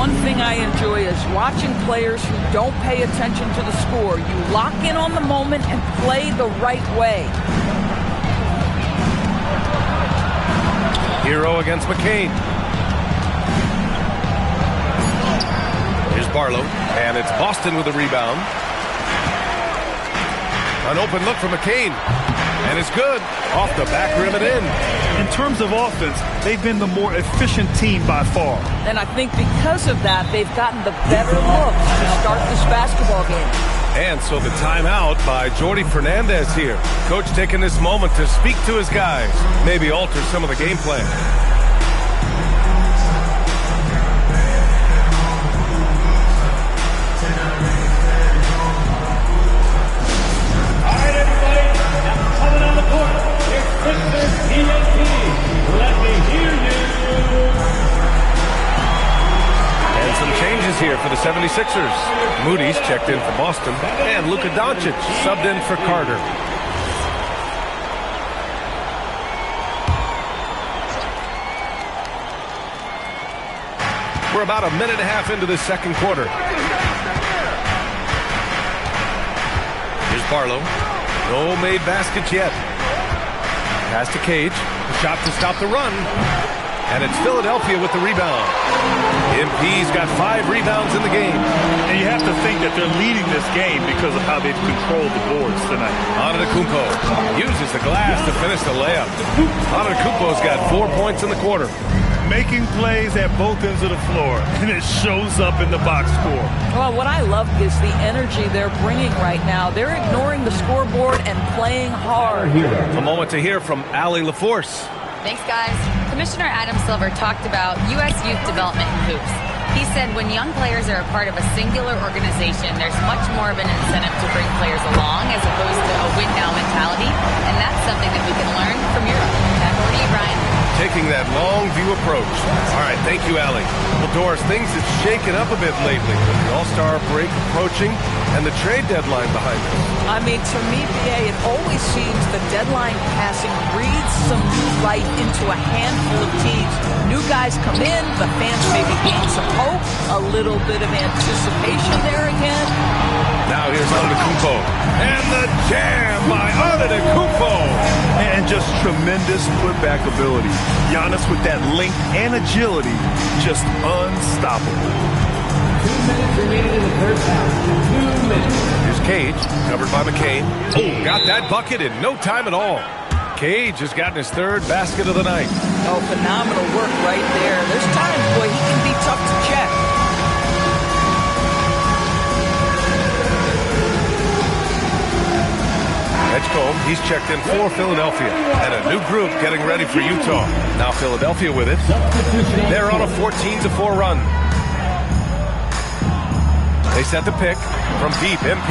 one thing I enjoy is watching players who don't pay attention to the score. You lock in on the moment and play the right way. Hero against McCain. Here's Barlow, and it's Boston with the rebound. An open look for McCain, and it's good. Off the back rim and in. In terms of offense, they've been the more efficient team by far. And I think because of that, they've gotten the better looks to start this basketball game. And so the timeout by Jordi Fernandez here. Coach taking this moment to speak to his guys, maybe alter some of the game plan. All right, everybody, now coming on the court, it's Sixers TNT. Let me hear you. And some changes here for the 76ers. Moody's checked in for Boston, and Luka Doncic subbed in for Carter. We're about a minute and a half into this second quarter. Here's Barlow. No made baskets yet. Pass to Cage. The shot to stop the run. And it's Philadelphia with the rebound. MP's got 5 rebounds in the game. And you have to think that they're leading this game because of how they've controlled the boards tonight. Antetokounmpo uses the glass to finish the layup. Antetokounmpo's got 4 points in the quarter. Making plays at both ends of the floor, and it shows up in the box score. Well, what I love is the energy they're bringing right now. They're ignoring the scoreboard and playing hard. A moment to hear from Allie LaForce. Thanks, guys. Commissioner Adam Silver talked about U.S. youth development in hoops. He said when young players are a part of a singular organization, there's much more of an incentive to bring players along as opposed to a win-now mentality, and that's something that we can learn from Europe. Back over to you, Brian. Taking that long view approach. All right, thank you, Allie. Well, Doris, things have shaken up a bit lately with the All-Star break approaching and the trade deadline behind us. I mean, to me, BA, it always seems the deadline passing breathes some new light into a handful of teams. New guys come in, the fans maybe gain some hope, a little bit of anticipation there again. Now here's Antetokounmpo. And the jam by Antetokounmpo. And just tremendous putback ability. Giannis with that length and agility, just unstoppable. 2 minutes remaining in the first half. 2 minutes. Here's Cage, covered by McCain. Oh, got that bucket in no time at all. Cage has gotten his 3rd basket of the night. Oh, phenomenal work right there. There's times, boy, he can be tough to check. Edgecombe, he's checked in for Philadelphia. And a new group getting ready for Utah. Now Philadelphia with it. They're on a 14-4 run. They set the pick from deep. MP,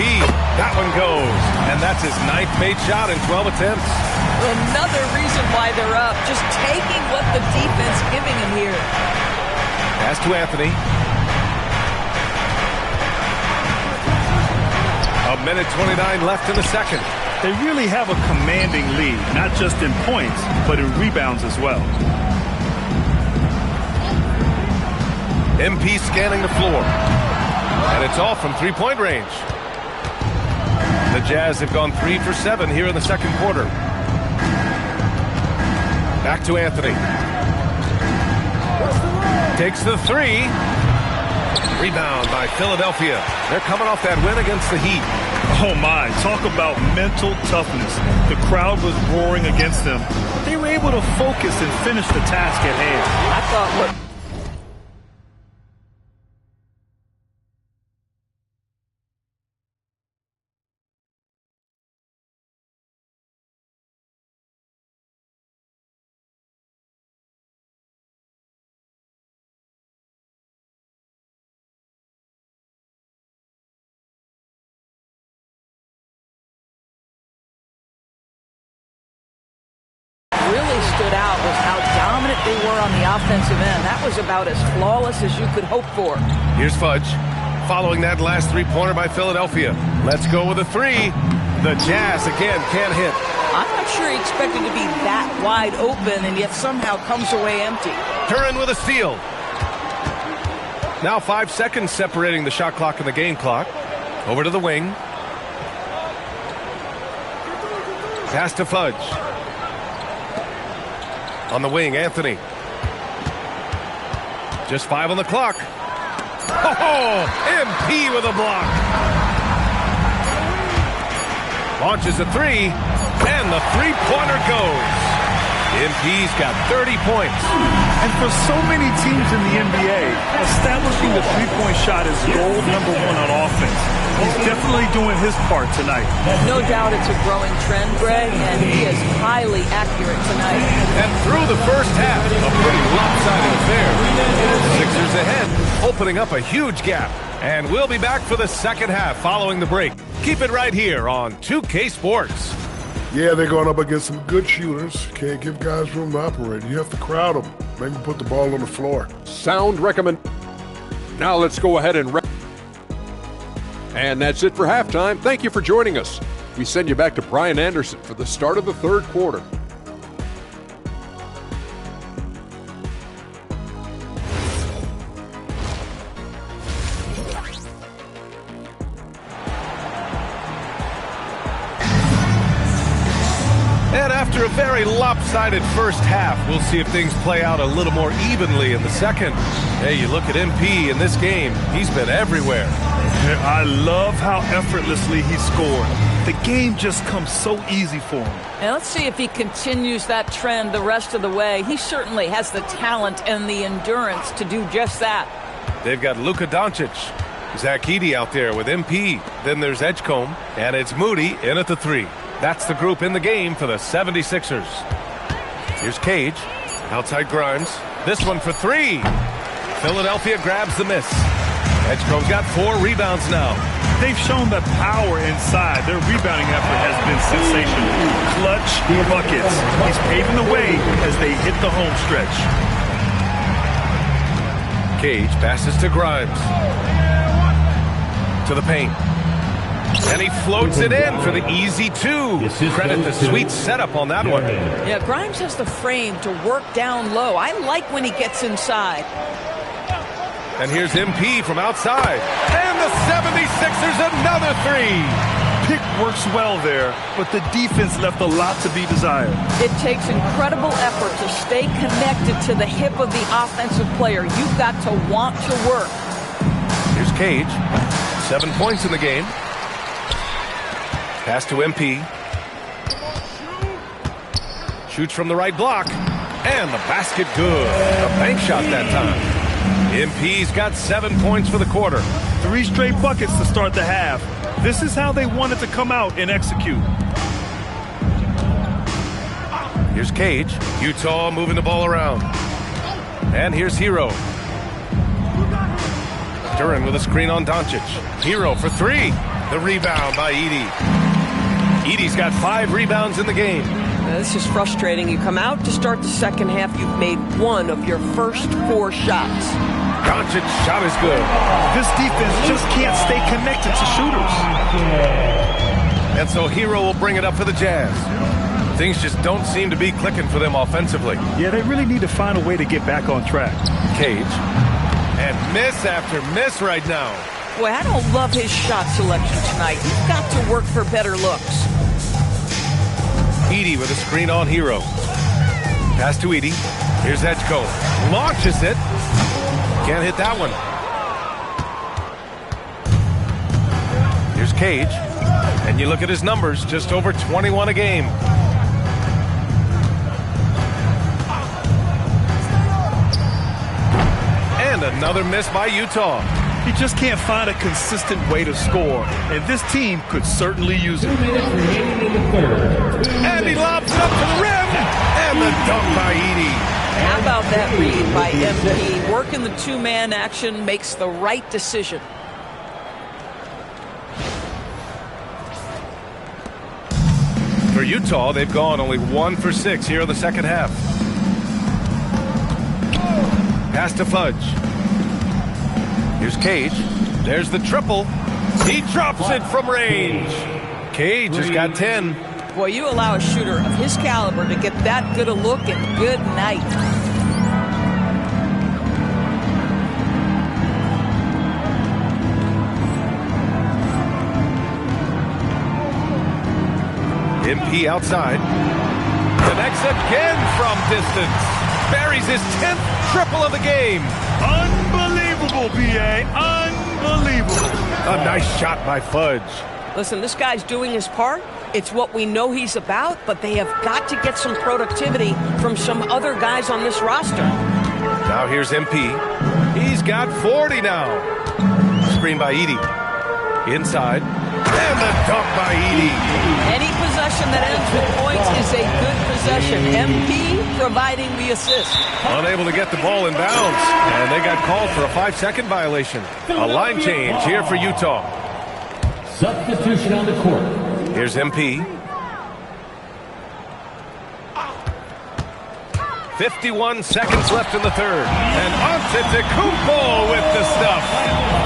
that one goes. And that's his 9th made shot in 12 attempts. Another reason why they're up. Just taking what the defense giving him here. Pass to Anthony. A minute 29 left in the second. They really have a commanding lead, not just in points, but in rebounds as well. MP scanning the floor. And it's all from three-point range. The Jazz have gone 3 for 7 here in the second quarter. Back to Anthony. Takes the 3. Rebound by Philadelphia. They're coming off that win against the Heat. Oh my, talk about mental toughness. The crowd was roaring against them. They were able to focus and finish the task at hand. I thought what really stood out was how dominant they were on the offensive end. That was about as flawless as you could hope for. Here's Fudge. Following that last three-pointer by Philadelphia. Let's go with a 3. The Jazz, again, can't hit. I'm not sure he expected to be that wide open and yet somehow comes away empty. Curran with a steal. Now 5 seconds separating the shot clock and the game clock. Over to the wing. Pass to Fudge. On the wing, Anthony. Just 5 on the clock. Oh, MP with a block. Launches a 3, and the three-pointer goes. MP's got 30 points. And for so many teams in the NBA, establishing the three-point shot is goal number 1 on offense. He's definitely doing his part tonight. No doubt it's a growing trend, Greg, and he is highly accurate tonight. And through the first half, a pretty lopsided affair. Sixers ahead, opening up a huge gap. And we'll be back for the second half following the break. Keep it right here on 2K Sports. Yeah, they're going up against some good shooters. Can't give guys room to operate. You have to crowd them. Make them put the ball on the floor. Sound recommend. Now let's go ahead and... And that's it for halftime. Thank you for joining us. We send you back to Brian Anderson for the start of the third quarter. And after a very lopsided first half, we'll see if things play out a little more evenly in the second. Hey, you look at MP in this game, he's been everywhere. I love how effortlessly he scored. The game just comes so easy for him. Now let's see if he continues that trend the rest of the way. He certainly has the talent and the endurance to do just that. They've got Luka Doncic, Zach Edey out there with MP. Then there's Edgecombe, and it's Moody in at the 3. That's the group in the game for the 76ers. Here's Cage. Outside Grimes. This one for 3. Philadelphia grabs the miss. Edgecombe's got 4 rebounds now. They've shown that power inside. Their rebounding effort has been sensational. Clutch buckets. He's paving the way as they hit the home stretch. Cage passes to Grimes. To the paint. And he floats it in for the easy 2. Credit the sweet setup on that one. Yeah, Grimes has the frame to work down low. I like when he gets inside. And here's MP from outside. And the 76ers another 3. Pick works well there, but the defense left a lot to be desired. It takes incredible effort to stay connected to the hip of the offensive player. You've got to want to work. Here's Cage. 7 points in the game. Pass to MP. Shoots from the right block. And the basket good. A bank shot that time. MP's got 7 points for the quarter. 3 straight buckets to start the half. This is how they wanted to come out and execute. Here's Cage. Utah moving the ball around. And here's Hero. Duran with a screen on Doncic. Hero for 3. The rebound by Edey. Edey's got 5 rebounds in the game. This is frustrating. You come out to start the second half, you've made 1 of your first 4 shots. Doncic's shot is good. This defense just can't stay connected to shooters. And so Hero will bring it up for the Jazz. Things just don't seem to be clicking for them offensively. Yeah, they really need to find a way to get back on track. Cage. And miss after miss right now. Boy, I don't love his shot selection tonight. He's got to work for better looks. Edey with a screen on Hero. Pass to Edey. Here's Edgecombe. Launches it. Can't hit that one. Here's Cage. And you look at his numbers, just over 21 a game. And another miss by Utah. He just can't find a consistent way to score, and this team could certainly use it. And he lobs it up to the rim, and the dunk by Edey. How about that read by MP? Working the 2-man action makes the right decision. For Utah, they've gone only 1 for 6 here in the second half. Pass to Fudge. Here's Cage. There's the triple. He drops it from range. Cage has got 10. Boy, you allow a shooter of his caliber to get that good a look, and good night. MP outside. Connects again from distance. Buries his 10th triple of the game. Unbelievable, B.A. Unbelievable. A nice shot by Fudge. Listen, this guy's doing his part. It's what we know he's about, but they have got to get some productivity from some other guys on this roster. Now here's MP. He's got 40 now. Screen by Edey. Inside. And the dunk by Edey. Any possession that ends with points is a good possession. MP providing the assist. Unable to get the ball in bounds. And they got called for a 5-second violation. A line change here for Utah. Substitution on the court. Here's MP. 51 seconds left in the third. And Antetokounmpo with the stuff.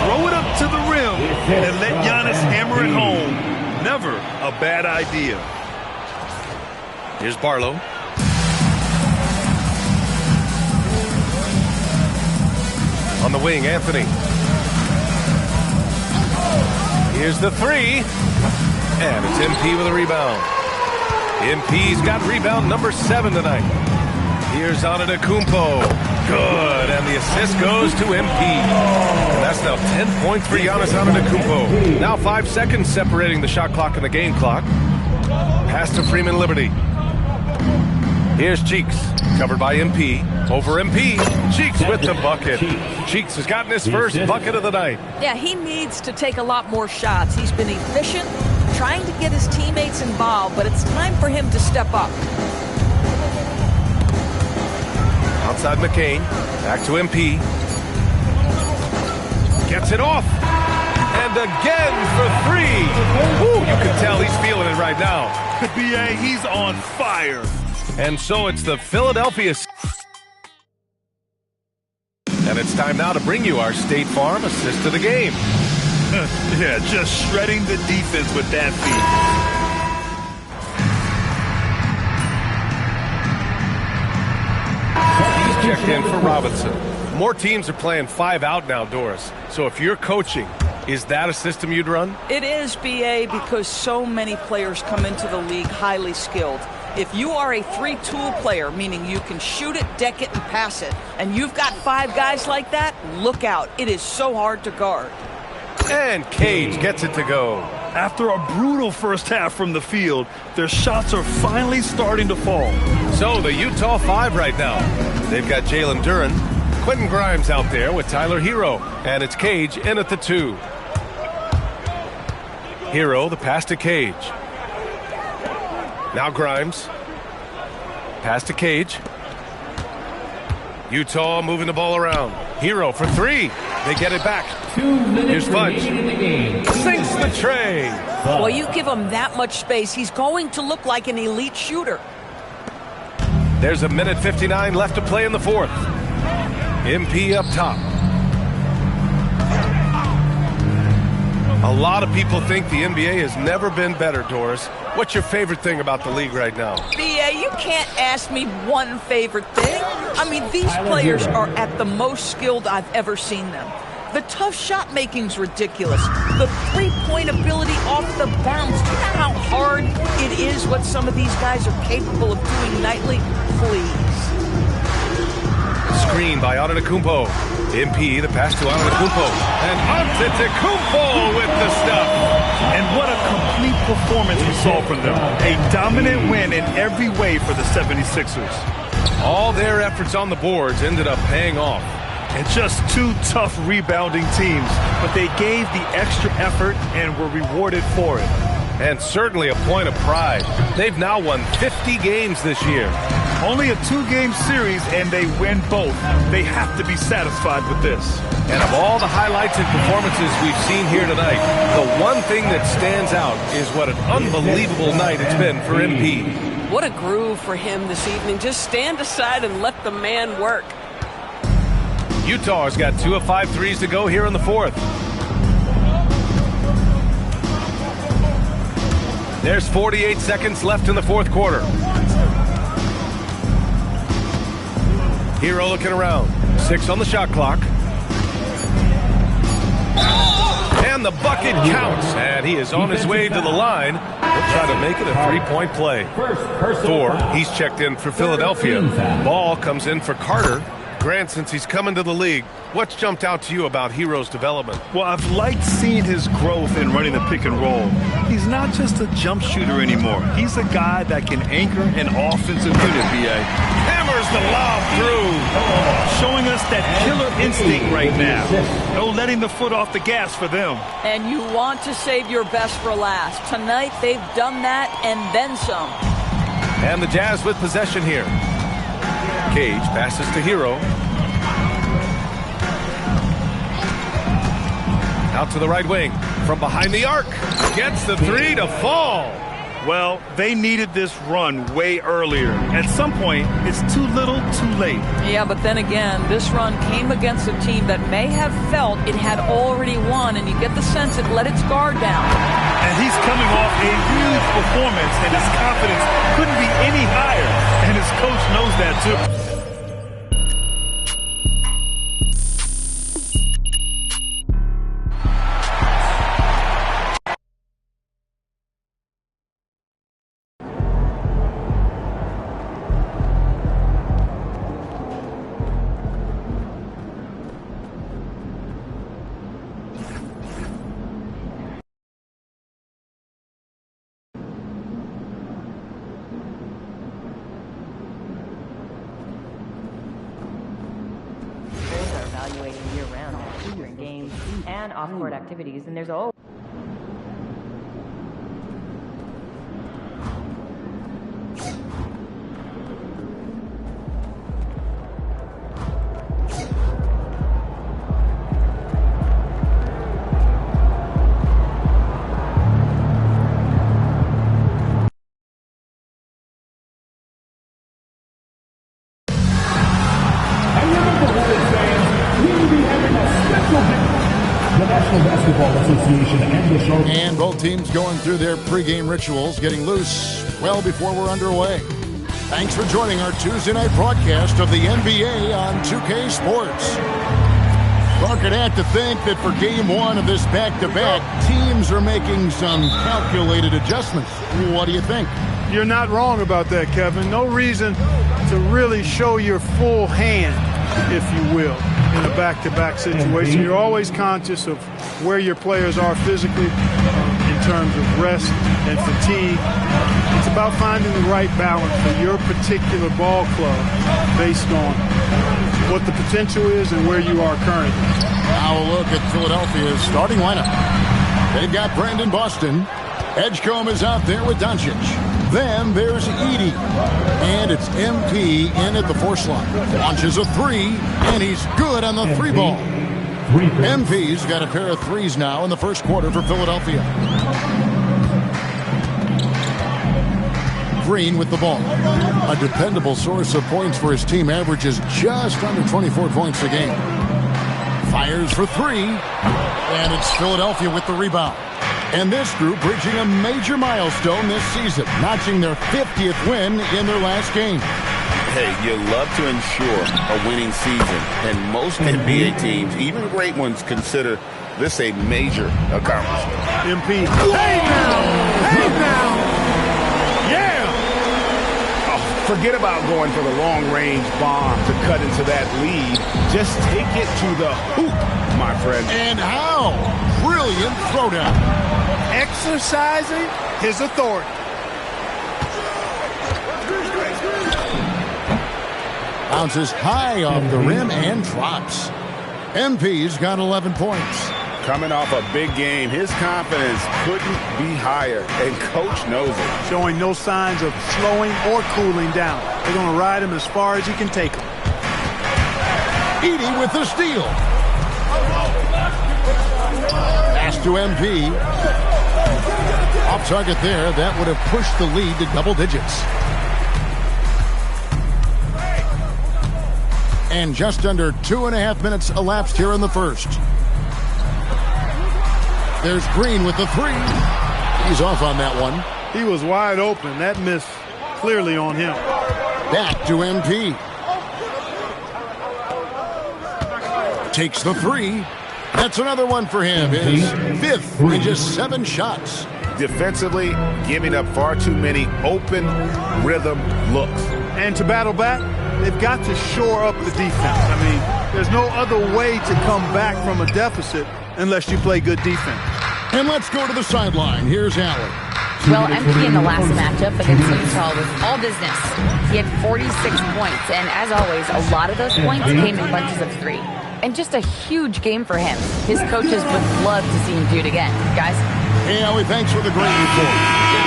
Throw it up to the rim and let Giannis hammer it home. Never a bad idea. Here's Barlow. On the wing, Anthony. Here's the three. And it's MP with a rebound. MP's got rebound number 7 tonight. Here's Antetokounmpo. Good. And the assist goes to MP. And that's now 10 points for Giannis Antetokounmpo. Now 5 seconds separating the shot clock and the game clock. Pass to Freeman Liberty. Here's Cheeks. Covered by MP. Over MP. Cheeks with the bucket. Cheeks has gotten his first bucket of the night. Yeah, he needs to take a lot more shots. He's been efficient, trying to get his teammates involved, but it's time for him to step up. Outside McCain. Back to MP. Gets it off. And again for 3. Woo, you can tell he's feeling it right now. B.A., he's on fire. And so it's the Philadelphia. And it's time now to bring you our State Farm assist of the game. Yeah, just shredding the defense with that feed. He's checked in for Robinson. More teams are playing 5 out now, Doris. So if you're coaching, is that a system you'd run? It is, B.A., because so many players come into the league highly skilled. If you are a 3-tool player, meaning you can shoot it, deck it, and pass it, and you've got 5 guys like that, look out. It is so hard to guard. And Cage gets it to go. After a brutal first half from the field, their shots are finally starting to fall. So the Utah 5 right now. They've got Jalen Duren, Quentin Grimes out there with Tyler Hero, and it's Cage in at the 2. Hero, the pass to Cage. Now Grimes. Pass to Cage. Utah moving the ball around. Hero for 3. They get it back. 2 minutes Here's Fudge. remaining in the game. Sinks the tray. Well, you give him that much space, he's going to look like an elite shooter. There's a minute 59 left to play in the 4th. MP up top. A lot of people think the NBA has never been better, Doris. What's your favorite thing about the league right now? B.A., you can't ask me one favorite thing. I mean, these players are at the most skilled I've ever seen them. The tough shot making's ridiculous. The three-point ability off the bounce. Do you know how hard it is what some of these guys are capable of doing nightly? Please. Screen by Antetokounmpo. MP, the pass to Antetokounmpo. And Antetokounmpo with the stuff. And what a complete performance we saw from them. A dominant win in every way for the 76ers. All their efforts on the boards ended up paying off. And just 2 tough rebounding teams, but they gave the extra effort and were rewarded for it. And certainly a point of pride. They've now won 50 games this year. Only a 2-game series, and they win both. They have to be satisfied with this. And of all the highlights and performances we've seen here tonight, the one thing that stands out is what an unbelievable night it's been for MP. What a groove for him this evening. Just stand aside and let the man work. Utah has got 2 of 5 threes to go here in the 4th. There's 48 seconds left in the 4th quarter. Hero looking around. 6 on the shot clock. And the bucket counts. And he is on his way to the line. try to make it a three-point play. Thor, he's checked in for Philadelphia. Ball comes in for Carter. Grant, since he's coming to the league, what's jumped out to you about Hero's development? Well, I've liked seeing his growth in running the pick and roll. He's not just a jump shooter anymore. He's a guy that can anchor an offensive unit, B.A. Hammers the lob through. Showing us that killer instinct right now. No letting the foot off the gas for them. And you want to save your best for last. Tonight, they've done that and then some. And the Jazz with possession here. Cage passes to Hero. Out to the right wing. From behind the arc. Gets the three to fall. Well, they needed this run way earlier. At some point, it's too little, too late. Yeah, but then again, this run came against a team that may have felt it had already won, and you get the sense it let its guard down. And he's coming off a huge performance, and his confidence couldn't be any higher. And his coach knows that, too. Year-round during games and off-court activities, and there's always And both teams going through their pregame rituals, getting loose well before we're underway. Thanks for joining our Tuesday night broadcast of the NBA on 2K Sports. Mark, I'd have to think that for game one of this back-to-back, teams are making some calculated adjustments. What do you think? You're not wrong about that, Kevin. No reason to really show your full hand, if you will, in a back-to-back situation. You're always conscious of where your players are physically in terms of rest and fatigue. It's about finding the right balance for your particular ball club based on what the potential is and where you are currently. Now a look at Philadelphia's starting lineup. They've got Brandon Boston. Edgecombe is out there with Doncic. Then there's Edey. And it's MP in at the 4 slot. Launches a 3, and he's good on the 3 ball. MP's got a pair of 3s now in the first quarter for Philadelphia. Green with the ball. A dependable source of points for his team, averages just under 24 points a game. Fires for 3, and it's Philadelphia with the rebound. And this group reaching a major milestone this season, notching their 50th win in their last game. Hey, you love to ensure a winning season, and most NBA teams, even great ones, consider this a major accomplishment. MP. Hey now! Hey now! Yeah! Oh, forget about going for the long-range bomb to cut into that lead. Just take it to the hoop, my friend. And how? Brilliant throwdown. Exercising his authority. Bounces high off the rim and drops. MP's got 11 points. Coming off a big game, his confidence couldn't be higher, and coach knows it. Showing no signs of slowing or cooling down. They're going to ride him as far as he can take him. Edey with the steal. Pass to MP. Off target there. That would have pushed the lead to double digits. And just under 2.5 minutes elapsed here in the first. There's Green with the 3. He's off on that one. He was wide open. That miss clearly on him. Back to MP. Takes the 3. That's another one for him. His 5th in just 7 shots. Defensively, giving up far too many open rhythm looks. And to battle back, they've got to shore up the defense. I mean, there's no other way to come back from a deficit unless you play good defense. And let's go to the sideline. Here's Allen. Well, MP in the last matchup against Utah was all business. He had 46 points, and as always, a lot of those points came in bunches of 3. And just a huge game for him. His coaches would love to see him do it again. Guys? Hey, Howie, thanks for the great report.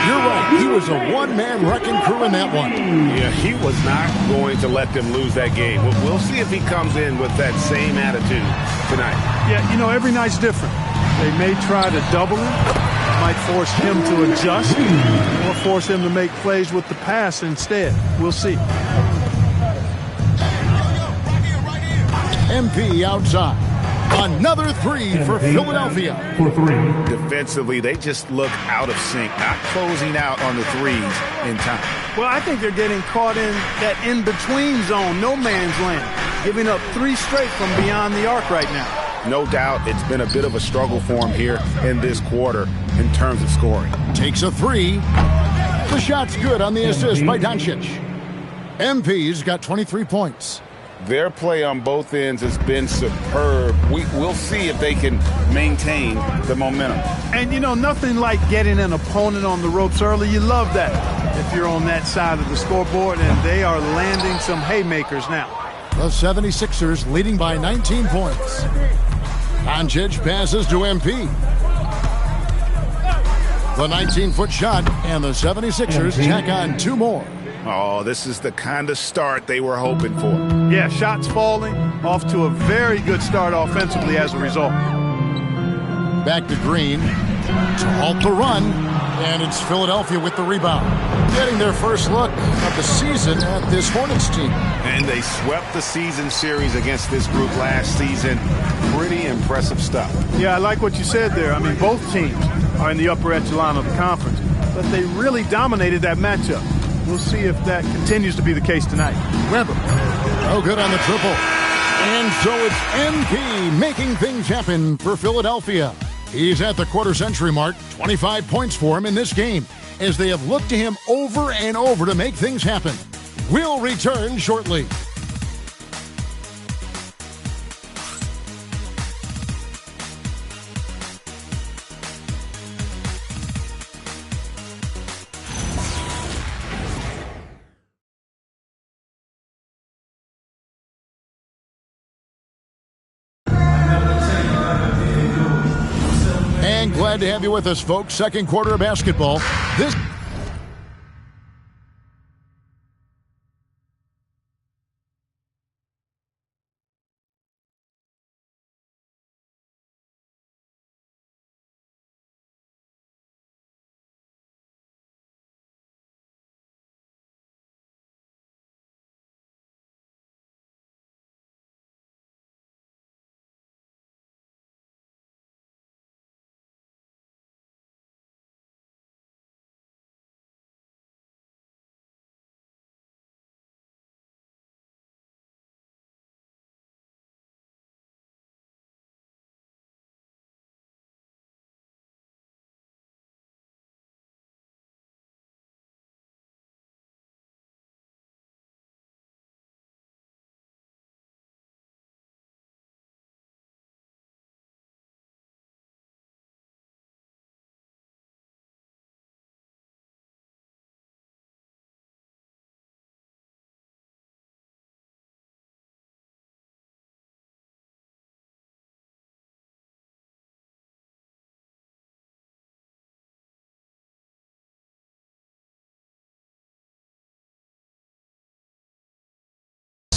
You're right. He was a one-man wrecking crew in that one. Yeah, he was not going to let them lose that game. We'll see if he comes in with that same attitude tonight. Yeah, you know, every night's different. They may try to double him, might force him to adjust, or force him to make plays with the pass instead. We'll see. MP outside. Another 3 for Philadelphia. For 3. Defensively, they just look out of sync, not closing out on the threes in time. Well, I think they're getting caught in that in-between zone, no man's land, giving up 3 straight from beyond the arc right now. No doubt it's been a bit of a struggle for him here in this quarter in terms of scoring. Takes a 3. The shot's good on the assist by Doncic. MP's got 23 points. Their play on both ends has been superb. We'll see if they can maintain the momentum. And, you know, nothing like getting an opponent on the ropes early. You love that if you're on that side of the scoreboard, and they are landing some haymakers now. The 76ers leading by 19 points. Doncic passes to MP. The 19-foot shot, and the 76ers tack on 2 more. Oh, this is the kind of start they were hoping for. Yeah, shots falling, off to a very good start offensively as a result. Back to Green to halt the run, and it's Philadelphia with the rebound. Getting their first look of the season at this Hornets team. And they swept the season series against this group last season. Pretty impressive stuff. Yeah, I like what you said there. I mean, both teams are in the upper echelon of the conference, but they really dominated that matchup. We'll see if that continues to be the case tonight. Weber, no good on the triple. And so it's MP making things happen for Philadelphia. He's at the quarter-century mark, 25 points for him in this game, as they have looked to him over and over to make things happen. We'll return shortly. Glad to have you with us, folks. Second quarter of basketball. This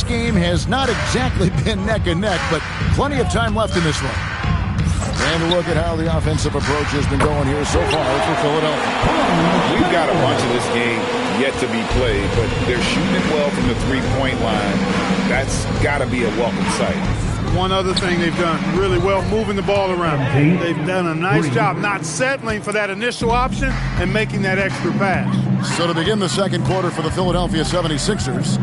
game has not exactly been neck and neck, but plenty of time left in this one. And look at how the offensive approach has been going here so far for Philadelphia. We've got a bunch of this game yet to be played, but they're shooting it well from the three-point line. That's got to be a welcome sight. One other thing they've done really well, moving the ball around. They've done a nice job not settling for that initial option and making that extra pass. So to begin the second quarter for the Philadelphia 76ers,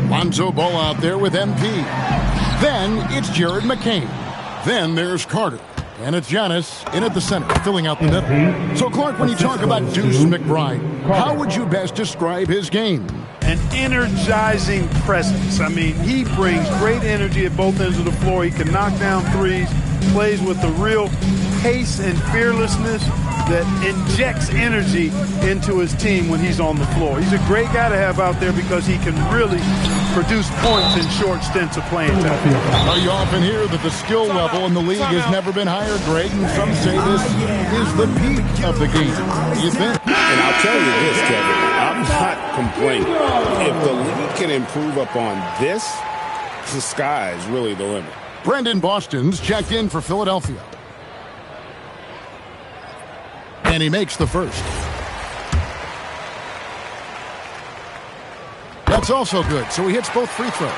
Lonzo Ball out there with MP. Then it's Jared McCain. Then there's Carter. And it's Giannis in at the center, filling out the middle. So, Clark, when you talk about Deuce McBride, how would you best describe his game? An energizing presence. I mean, he brings great energy at both ends of the floor. He can knock down threes, plays with a real pace and fearlessness that injects energy into his team when he's on the floor. He's a great guy to have out there because he can really produce points in short stints of playing time. Well, you often hear that the skill level in the league has never been higher, Greg, and some say this is the peak of the game. What do you think? And I'll tell you this, Kevin, I'm not complaining. If the league can improve upon this, the sky is really the limit. Brendan Boston's checked in for Philadelphia. And he makes the first. That's also good, so he hits both free throws.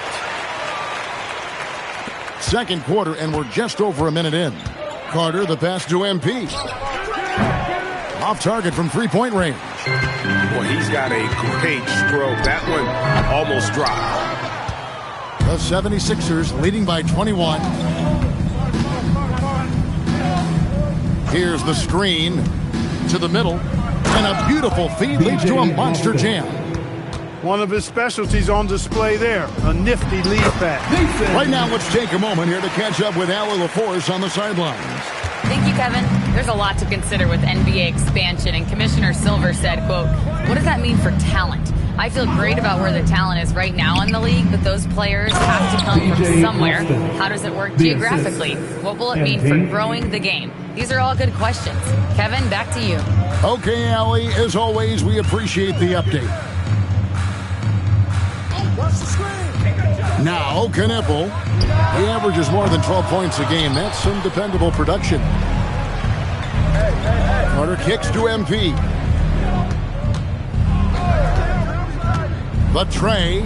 Second quarter, and we're just over a minute in. Carter, the pass to MP. Off target from three-point range. Boy, he's got a great stroke. That one almost dropped. The 76ers leading by 21. Here's the screen to the middle. And a beautiful feed leads to a monster jam. One of his specialties on display there, a nifty lead pass. Right now, let's take a moment here to catch up with Allie LaForce on the sidelines. Thank you, Kevin. There's a lot to consider with NBA expansion, and Commissioner Silver said, quote, "What does that mean for talent? I feel great about where the talent is right now in the league, but those players have to come from somewhere. How does it work geographically? What will it mean for growing the game?" These are all good questions. Kevin, back to you. Okay, Allie, as always, we appreciate the update. Now, Knippel. He averages more than 12 points a game. That's some dependable production. Carter kicks to MP. The tray.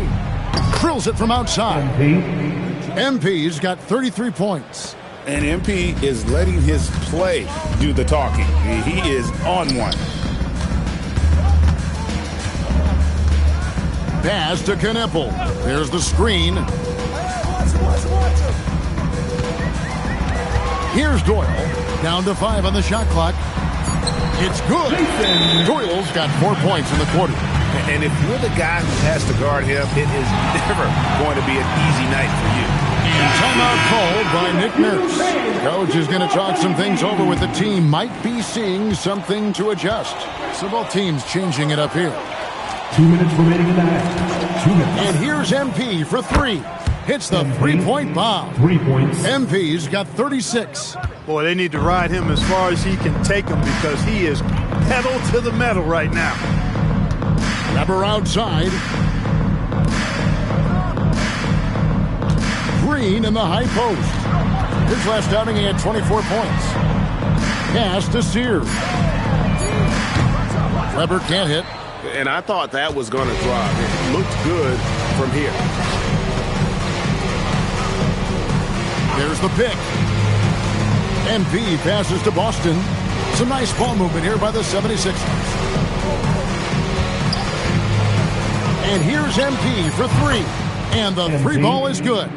Drills it from outside. MP's got 33 points. And MP is letting his play do the talking. He is on one. Pass to Knippel. There's the screen. Here's Doyle. Down to 5 on the shot clock. It's good. Doyle's got 4 points in the quarter. And if you're the guy who has to guard him, it is never going to be an easy night for you. And timeout called by Nick Nurse. Coach is going to talk some things over with the team. Might be seeing something to adjust. So both teams changing it up here. 2 minutes remaining in the half. 2 minutes. And here's MP for 3. Hits the three-point bomb. 3 points. MP's got 36. Boy, they need to ride him as far as he can take him because he is pedal to the metal right now. Weber outside. Green in the high post. His last outing, he had 24 points. Pass to Sears. Weber can't hit. And I thought that was going to drop. It looked good from here. There's the pick. MP passes to Boston. Some nice ball movement here by the 76ers. And here's MP for 3. And the three ball is good.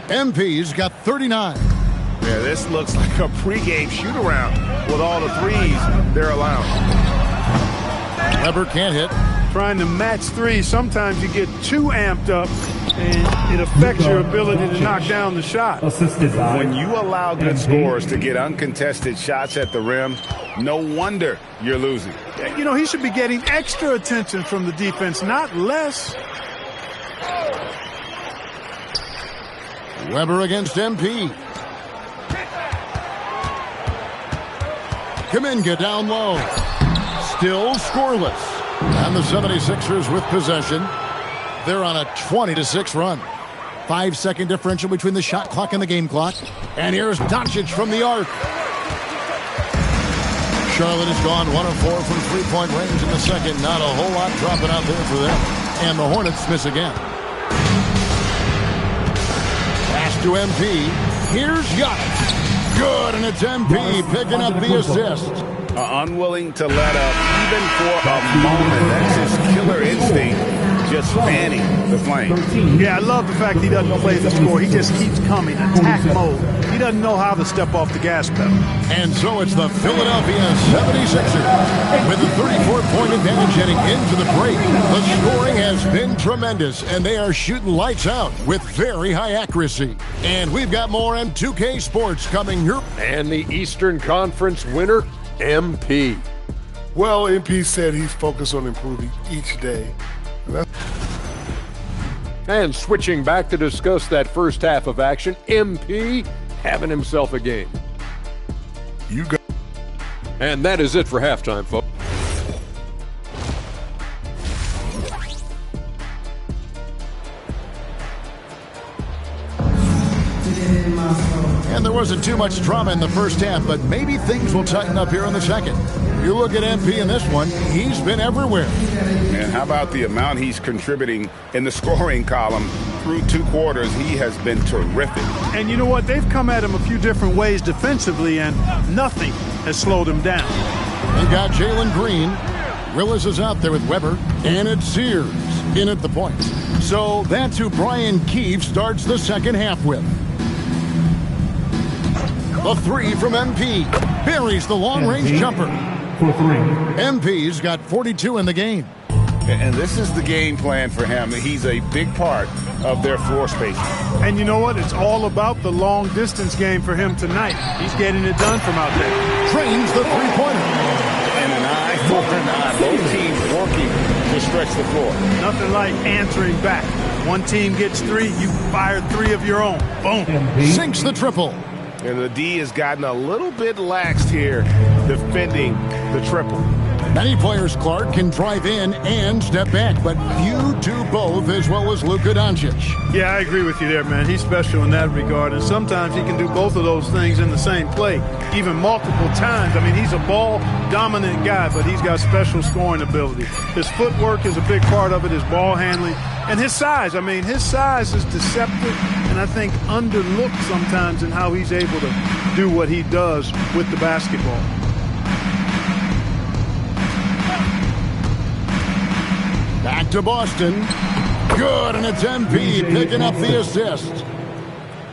MP's got 39. Yeah, this looks like a pregame shoot-around with all the threes they're allowing. Weber can't hit. Trying to match threes, sometimes you get too amped up, and it affects your ability to knock down the shot. When you allow good scorers to get uncontested shots at the rim, no wonder you're losing. You know, he should be getting extra attention from the defense, not less. Weber against MP. Kuminga down low. Still scoreless. And the 76ers with possession. They're on a 20-6 run. 5-second differential between the shot clock and the game clock. And here's Doncic from the arc. Charlotte has gone 1 of 4 from three-point range in the second. Not a whole lot dropping out there for them. And the Hornets miss again. Pass to MP. Here's Giannis. Good, and it's MP picking up the assist. Unwilling to let up even for a moment. That's his killer instinct. just fanning the flame. Yeah, I love the fact he doesn't play the score. He just keeps coming, attack mode. He doesn't know how to step off the gas pedal. And so it's the Philadelphia 76ers with a 34-point advantage heading into the break. The scoring has been tremendous, and they are shooting lights out with very high accuracy. And we've got more M2K Sports coming here. And the Eastern Conference winner, MP. Well, MP said he's focused on improving each day. And switching back to discuss that first half of action, MP having himself a game. You got. And that is it for halftime, folks. And there wasn't too much drama in the first half, but maybe things will tighten up here in the second. You look at MP in this one, he's been everywhere. And how about the amount he's contributing in the scoring column through 2 quarters? He has been terrific. And you know what? They've come at him a few different ways defensively, and nothing has slowed him down. They got Jalen Green. Willis is out there with Weber, and it's Sears in at the point. So that's who Brian Keefe starts the second half with. The 3 from MP. Buries the long-range jumper. MP's got 42 in the game. And this is the game plan for him. He's a big part of their floor space. And you know what? It's all about the long-distance game for him tonight. He's getting it done from out there. Trains the three-pointer. And an eye for an eye. Both teams working to stretch the floor. Nothing like answering back. One team gets 3, you fire 3 of your own. Boom. Sinks the triple. And the D has gotten a little bit laxed here defending the triple. Many players, Clark, can drive in and step back, but few do both as well as Luka Doncic. Yeah, I agree with you there, man. He's special in that regard, and sometimes he can do both of those things in the same play, even multiple times. I mean, he's a ball-dominant guy, but he's got special scoring ability. His footwork is a big part of it, his ball handling, and his size. I mean, his size is deceptive, and I think underlooked sometimes in how he's able to do what he does with the basketball. Back to Boston. Good, and it's MP picking up the assist.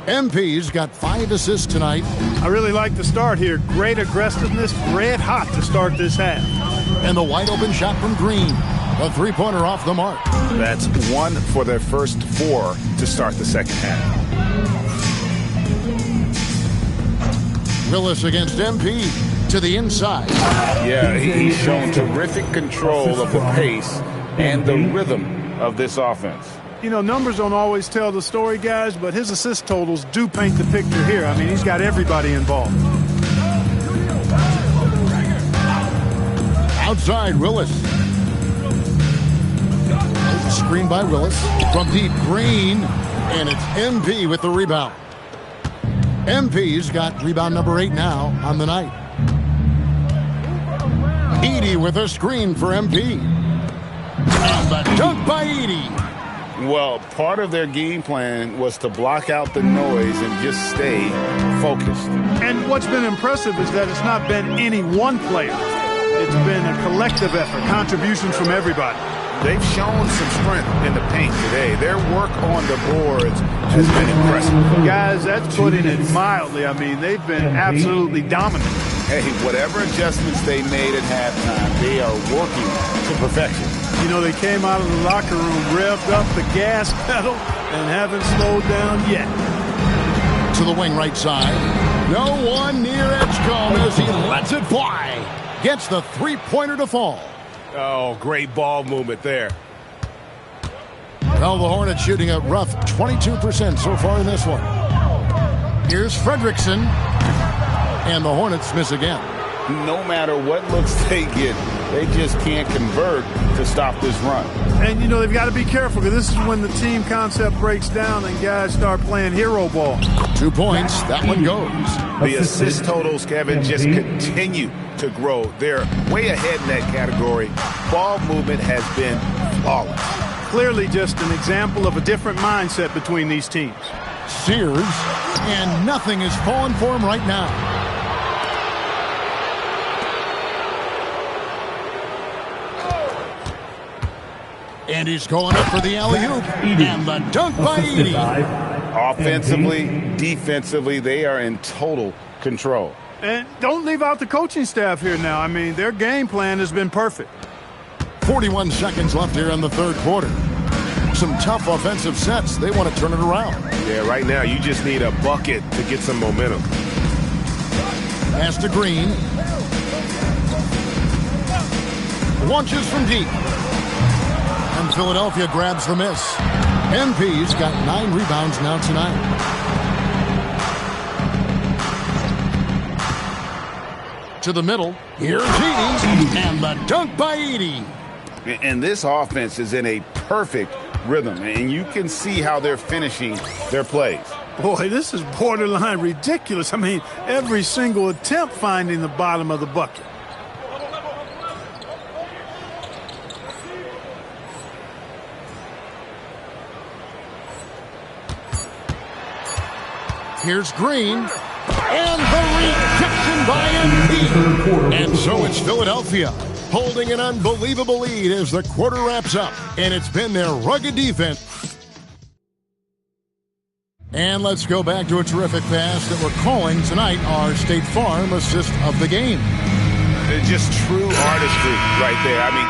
MP's got 5 assists tonight. I really like the start here. Great aggressiveness, red hot to start this half. And the wide open shot from Green. A three-pointer off the mark. That's 1 for their first 4 to start the second half. Willis against MP to the inside. Yeah, he's shown terrific control of the pace and the rhythm of this offense. You know, numbers don't always tell the story, guys, but his assist totals do paint the picture here. I mean, he's got everybody involved. Outside, Willis. Screen by Willis. From deep, Green. And it's MP with the rebound. MP's got rebound number 8 now on the night. Edey with a screen for MP. And the dunk by Edey. Well, part of their game plan was to block out the noise and just stay focused. And what's been impressive is that it's not been any one player. It's been a collective effort, contributions from everybody. They've shown some strength in the paint today. Their work on the boards has been impressive. Guys, that's putting it mildly. I mean, they've been absolutely dominant. Hey, whatever adjustments they made at halftime, they are working to perfection. You know, they came out of the locker room, revved up the gas pedal, and haven't slowed down yet. To the wing right side. No one near Edgecombe as he lets it fly. Gets the three-pointer to fall. Oh, great ball movement there. Well, the Hornets shooting a rough 22% so far in this one. Here's Fredrickson. And the Hornets miss again. No matter what looks they get, they just can't convert to stop this run. And, you know, they've got to be careful because this is when the team concept breaks down and guys start playing hero ball. 2 points. That one goes. The assist totals, Kevin, just continue to grow. They're way ahead in that category. Ball movement has been flawless. Clearly just an example of a different mindset between these teams. Sears, and nothing is falling for him right now. And he's going up for the alley-oop. And the dunk by Edey. Offensively, defensively, they are in total control. And don't leave out the coaching staff here now. I mean, their game plan has been perfect. 41 seconds left here in the third quarter. Some tough offensive sets. They want to turn it around. Yeah, right now you just need a bucket to get some momentum. Pass to Green. Launches from deep. And Philadelphia grabs the miss. MP's got 9 rebounds now tonight. To the middle. Here's Edey. And the dunk by Edey. And this offense is in a perfect rhythm. And you can see how they're finishing their plays. Boy, this is borderline ridiculous. I mean, every single attempt finding the bottom of the bucket. Here's Green. And the rejection by MP. And so it's Philadelphia holding an unbelievable lead as the quarter wraps up. And it's been their rugged defense. And let's go back to a terrific pass that we're calling tonight our State Farm assist of the game. Just true artistry right there. I mean,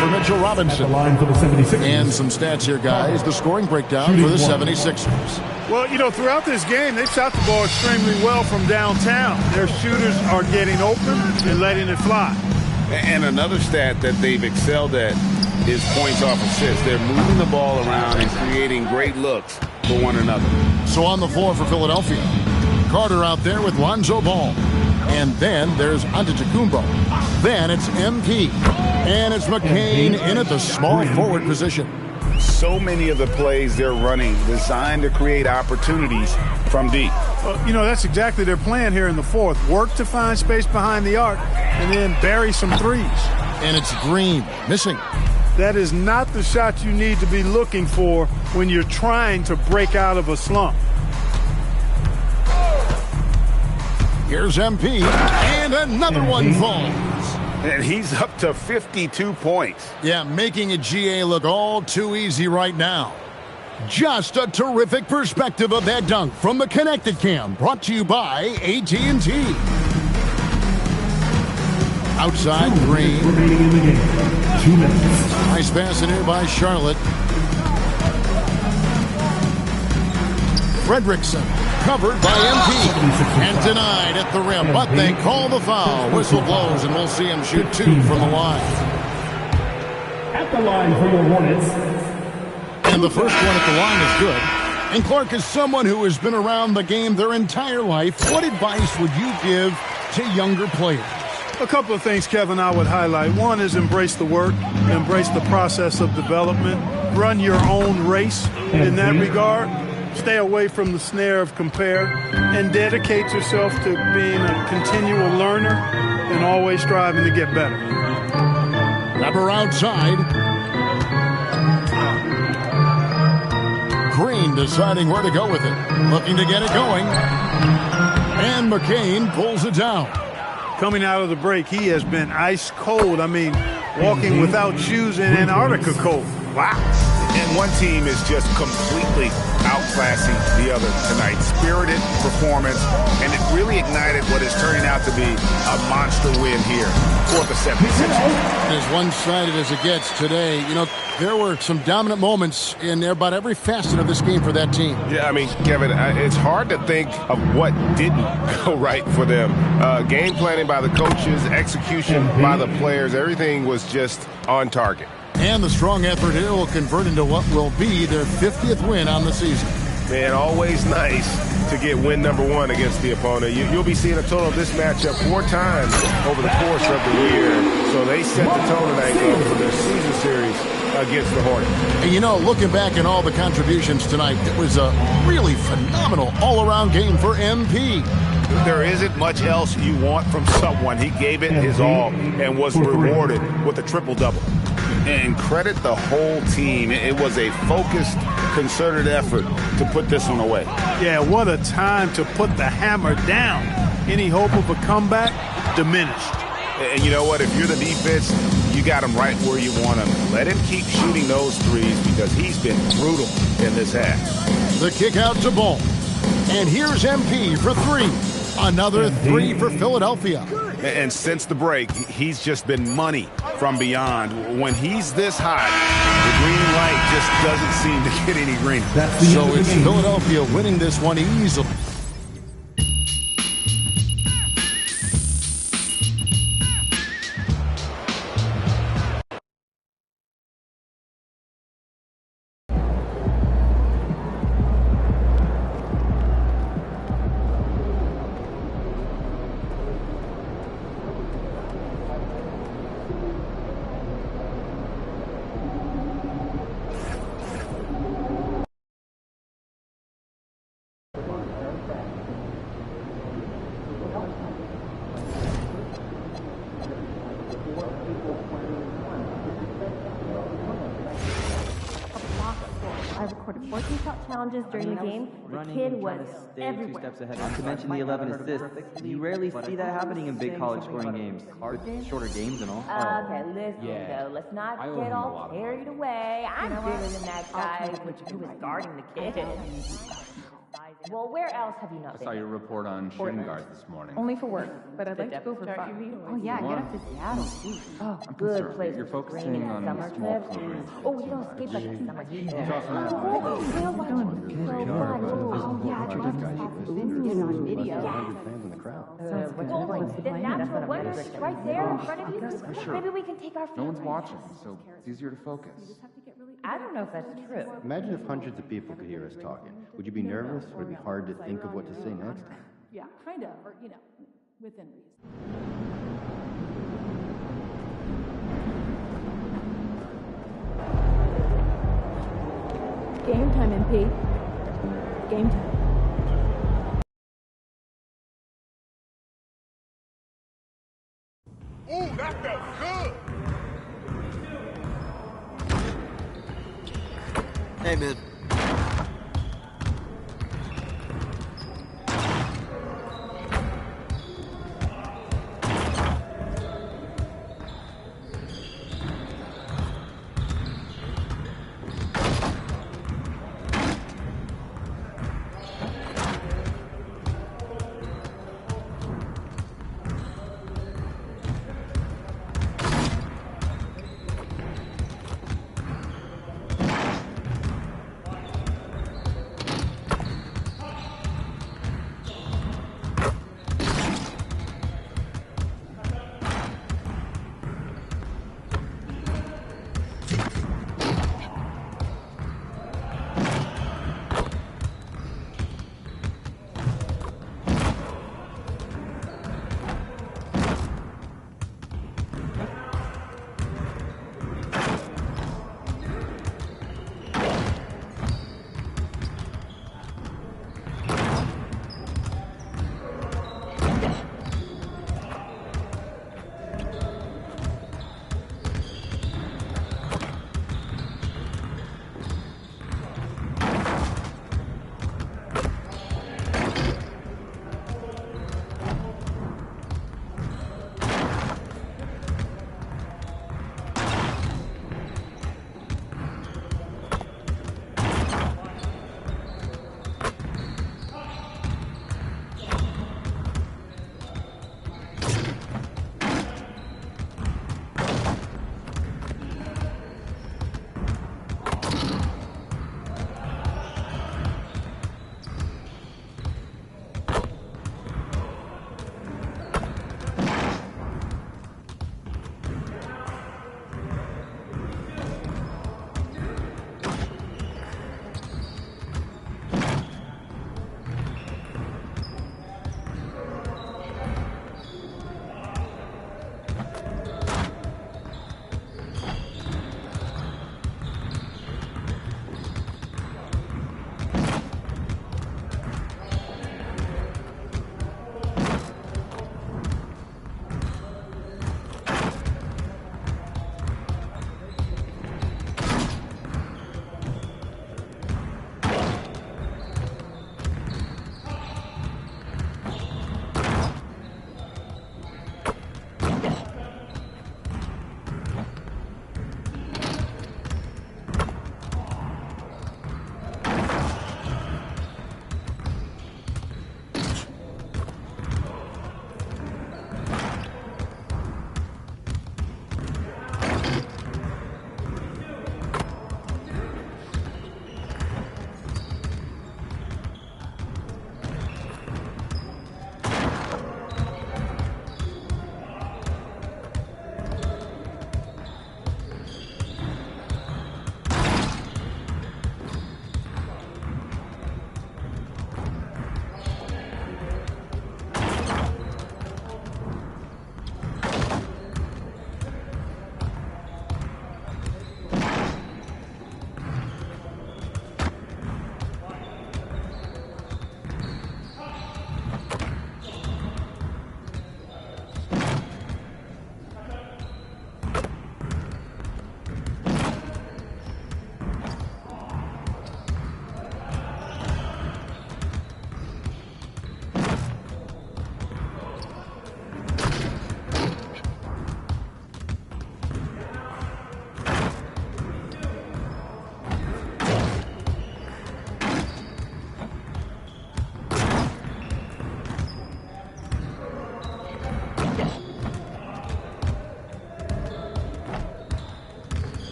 for Mitchell Robinson. And some stats here, guys. The scoring breakdown for the 76ers. Well, you know, throughout this game, they've shot the ball extremely well from downtown. Their shooters are getting open and letting it fly. And another stat that they've excelled at is points off assists. They're moving the ball around and creating great looks for one another. So on the floor for Philadelphia, Carter out there with Lonzo Ball. And then there's Antetokounmpo. Then it's MP. And it's McCain in at the small forward position. So many of the plays they're running designed to create opportunities from deep. You know, that's exactly their plan here in the fourth. Work to find space behind the arc and then bury some threes. And it's Green missing. That is not the shot you need to be looking for when you're trying to break out of a slump. Here's MP, and another one falls. And he's up to 52 points. Yeah, making a GA look all too easy right now. Just a terrific perspective of that dunk from the Connected Cam, brought to you by AT&T. Outside, Green. Remaining in the game. 2 minutes. Nice pass in here by Charlotte. Fredrickson. Covered by MP and denied at the rim, but they call the foul. Whistle blows, and we'll see him shoot 2 from the line. At the line for your Hornets. And the first one at the line is good. And Clark, is someone who has been around the game their entire life, what advice would you give to younger players? A couple of things, Kevin, I would highlight. One is embrace the work, embrace the process of development, run your own race in that regard. Stay away from the snare of compare and dedicate yourself to being a continual learner and always striving to get better. Grabber outside. Green deciding where to go with it. Looking to get it going. And McCain pulls it down. Coming out of the break, he has been ice cold. I mean, walking without shoes in Antarctica cold. Wow. And one team is just completely outclassing the other tonight. Spirited performance, and it really ignited what is turning out to be a monster win here for the 76ers. As one-sided as it gets today, you know, there were some dominant moments in about every facet of this game for that team. Yeah, I mean, Kevin, it's hard to think of what didn't go right for them. Game planning by the coaches, execution by the players, everything was just on target. And the strong effort here will convert into what will be their 50th win on the season. Man, always nice to get win number 1 against the opponent. You'll be seeing a total of this matchup 4 times over the course of the year. So they set the tone tonight for their season series against the Hornets. And you know, looking back at all the contributions tonight, it was a really phenomenal all-around game for MP. There isn't much else you want from someone. He gave it his all and was rewarded with a triple-double. And credit the whole team. It was a focused, concerted effort to put this one away. Yeah, what a time to put the hammer down. Any hope of a comeback? diminished. And you know what? If you're the defense, you got him right where you want him. Let him keep shooting those threes because he's been brutal in this half. The kick out to Ball. And here's MP for three. Another three for Philadelphia. And since the break, he's just been money from beyond. When he's this hot, the green light just doesn't seem to get any greener. So it's Philadelphia winning this one easily. I recorded 14 shot challenges during the game. The kid was everywhere. 2 steps ahead. Not to mention the 11 assists. You rarely see that happening in big college scoring games. With shorter games and all. Okay, listen though. Let's not get all carried away. I'm bigger than that guy who was guarding the kid. Well, where else have you not I saw your report on shooting guards this morning. Only for work, but I'd like to go for fun. Oh yeah, get up to Seattle. Oh, I'm good concerned. place. You're focusing on summer small trips. programs. Oh, we don't skip like a summer trip. Oh yeah, I'd love to stop the video on video. The natural wonders right there in front of you. Maybe we can take our No one's watching, so it's easier to focus. I don't know if that's true. Imagine if hundreds of people could hear us talking. Would you be nervous? Would it be hard to think of what to say next? Yeah, kind of, or within reason. Game time, MP. Game time. Ooh, that felt good. Hey, man.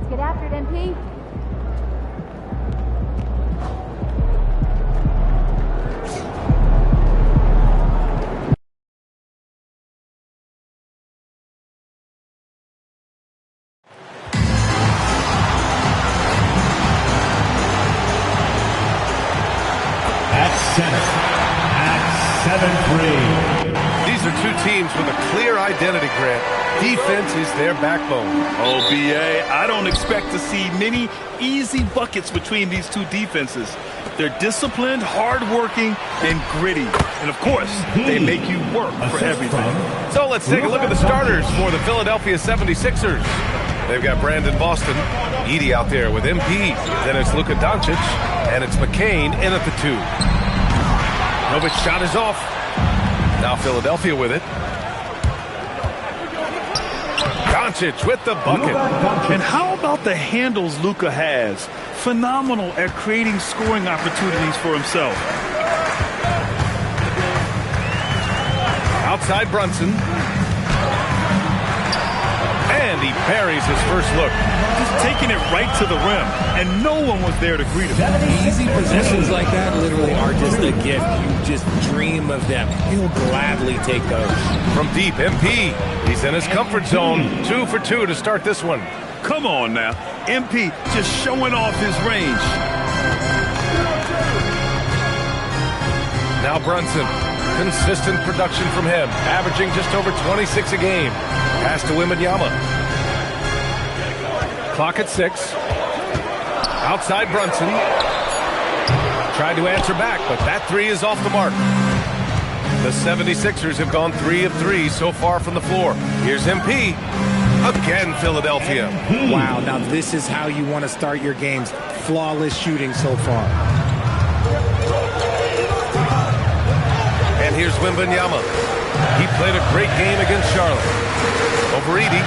Let's get after it, MP. These are two teams with a clear identity, Grant. Defense is their backbone. Oh, BA, I don't expect to see many easy buckets between these two defenses. They're disciplined, hardworking, and gritty. And, of course, they make you work for everything. So let's take a look at the starters for the Philadelphia 76ers. They've got Brandon Boston, Edey out there with MP. Then it's Luka Doncic, and it's McCain in at the 2. Novic's shot is off. Now Philadelphia with it. Doncic with the bucket. And how about the handles Luka has? Phenomenal at creating scoring opportunities for himself. Outside Brunson. And he buries his first look. Just taking it right to the rim, and no one was there to greet him. Easy possessions like that literally are just a gift. You just dream of them. He'll gladly take those. From deep, MP. He's in his comfort zone. 2 for 2 to start this one. Come on now. MP just showing off his range. Now Brunson. Consistent production from him. Averaging just over 26 a game. Pass to Wembanyama. Clock at 6. Outside Brunson. Tried to answer back, but that 3 is off the mark. The 76ers have gone 3 of 3 so far from the floor. Here's MP. Again, Philadelphia. Wow, now this is how you want to start your games. Flawless shooting so far. And here's Wembanyama. He played a great game against Charlotte. Over Edey.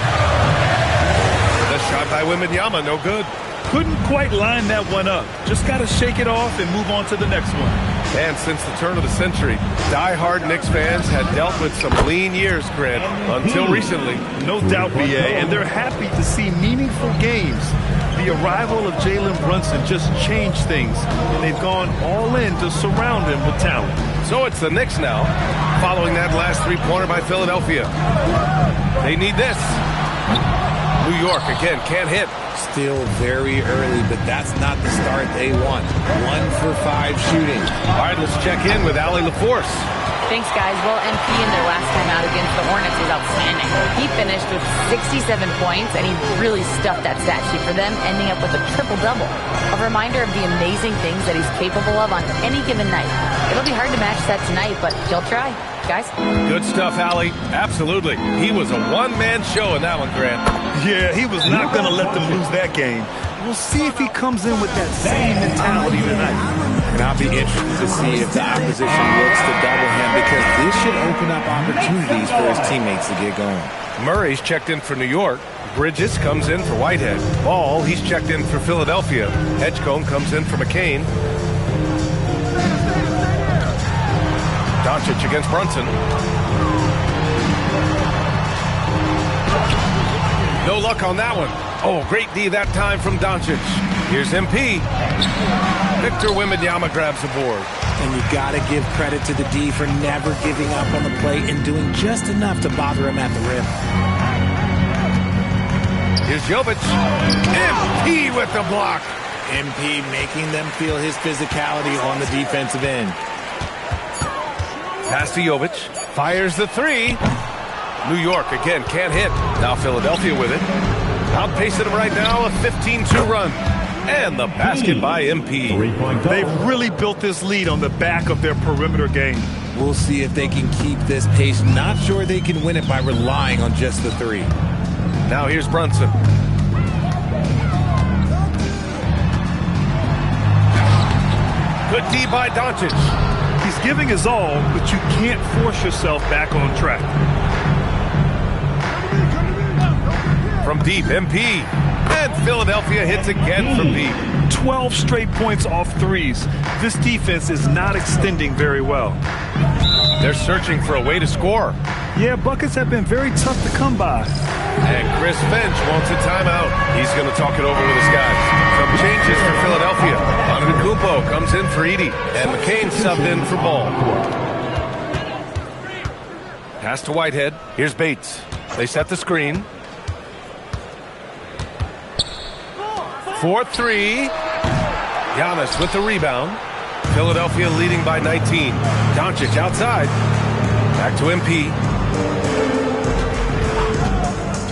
The shot by Wembanyama, no good. Couldn't quite line that one up. Just got to shake it off and move on to the next one. And since the turn of the century, die-hard Knicks fans had dealt with some lean years, Grant, until recently. No doubt, BA, and they're happy to see meaningful games. The arrival of Jalen Brunson just changed things, and they've gone all in to surround him with talent. So it's the Knicks now, following that last three-pointer by Philadelphia. They need this. New York, again, can't hit. Still very early, but that's not the start they want. 1 for 5 shooting. All right, let's check in with Allie LaForce. Thanks, guys. Well, MP in their last time out against the Hornets was outstanding. He finished with 67 points, and he really stuffed that stat sheet for them, ending up with a triple-double. A reminder of the amazing things that he's capable of on any given night. It'll be hard to match that tonight, but he'll try. Guys? Good stuff, Allie. Absolutely. He was a one-man show in that one, Grant. Yeah, he was not going to let them lose that game. We'll see if he comes in with that same mentality tonight. And I'll be interested to see if the opposition looks to double him, because this should open up opportunities for his teammates to get going. Murray's checked in for New York. Bridges comes in for Whitehead. Ball, he's checked in for Philadelphia. Edgecombe comes in for McCain. Doncic against Brunson. No luck on that one. Oh, great D that time from Doncic. Here's MP. Victor Wembanyama grabs the board. And you got to give credit to the D for never giving up on the play and doing just enough to bother him at the rim. Here's Jovic. MP with the block. MP making them feel his physicality on the defensive end. Pass to Jovic. Fires the 3. New York, again, can't hit. Now Philadelphia with it. Outpacing them right now, a 15-2 run. And the basket by MP. They've really built this lead on the back of their perimeter game. We'll see if they can keep this pace. Not sure they can win it by relying on just the 3. Now here's Brunson. Good D by Doncic. He's giving his all, but you can't force yourself back on track. From deep, MP. And Philadelphia hits again from deep. 12 straight points off threes. This defense is not extending very well. They're searching for a way to score. Yeah, buckets have been very tough to come by. And Chris Finch wants a timeout. He's going to talk it over with his guys. Some changes for Philadelphia. Antetokounmpo comes in for Edey, and McCain subbed in for Ball. Pass to Whitehead. Here's Bates. They set the screen. 4-3. Giannis with the rebound. Philadelphia leading by 19. Doncic outside. Back to MP.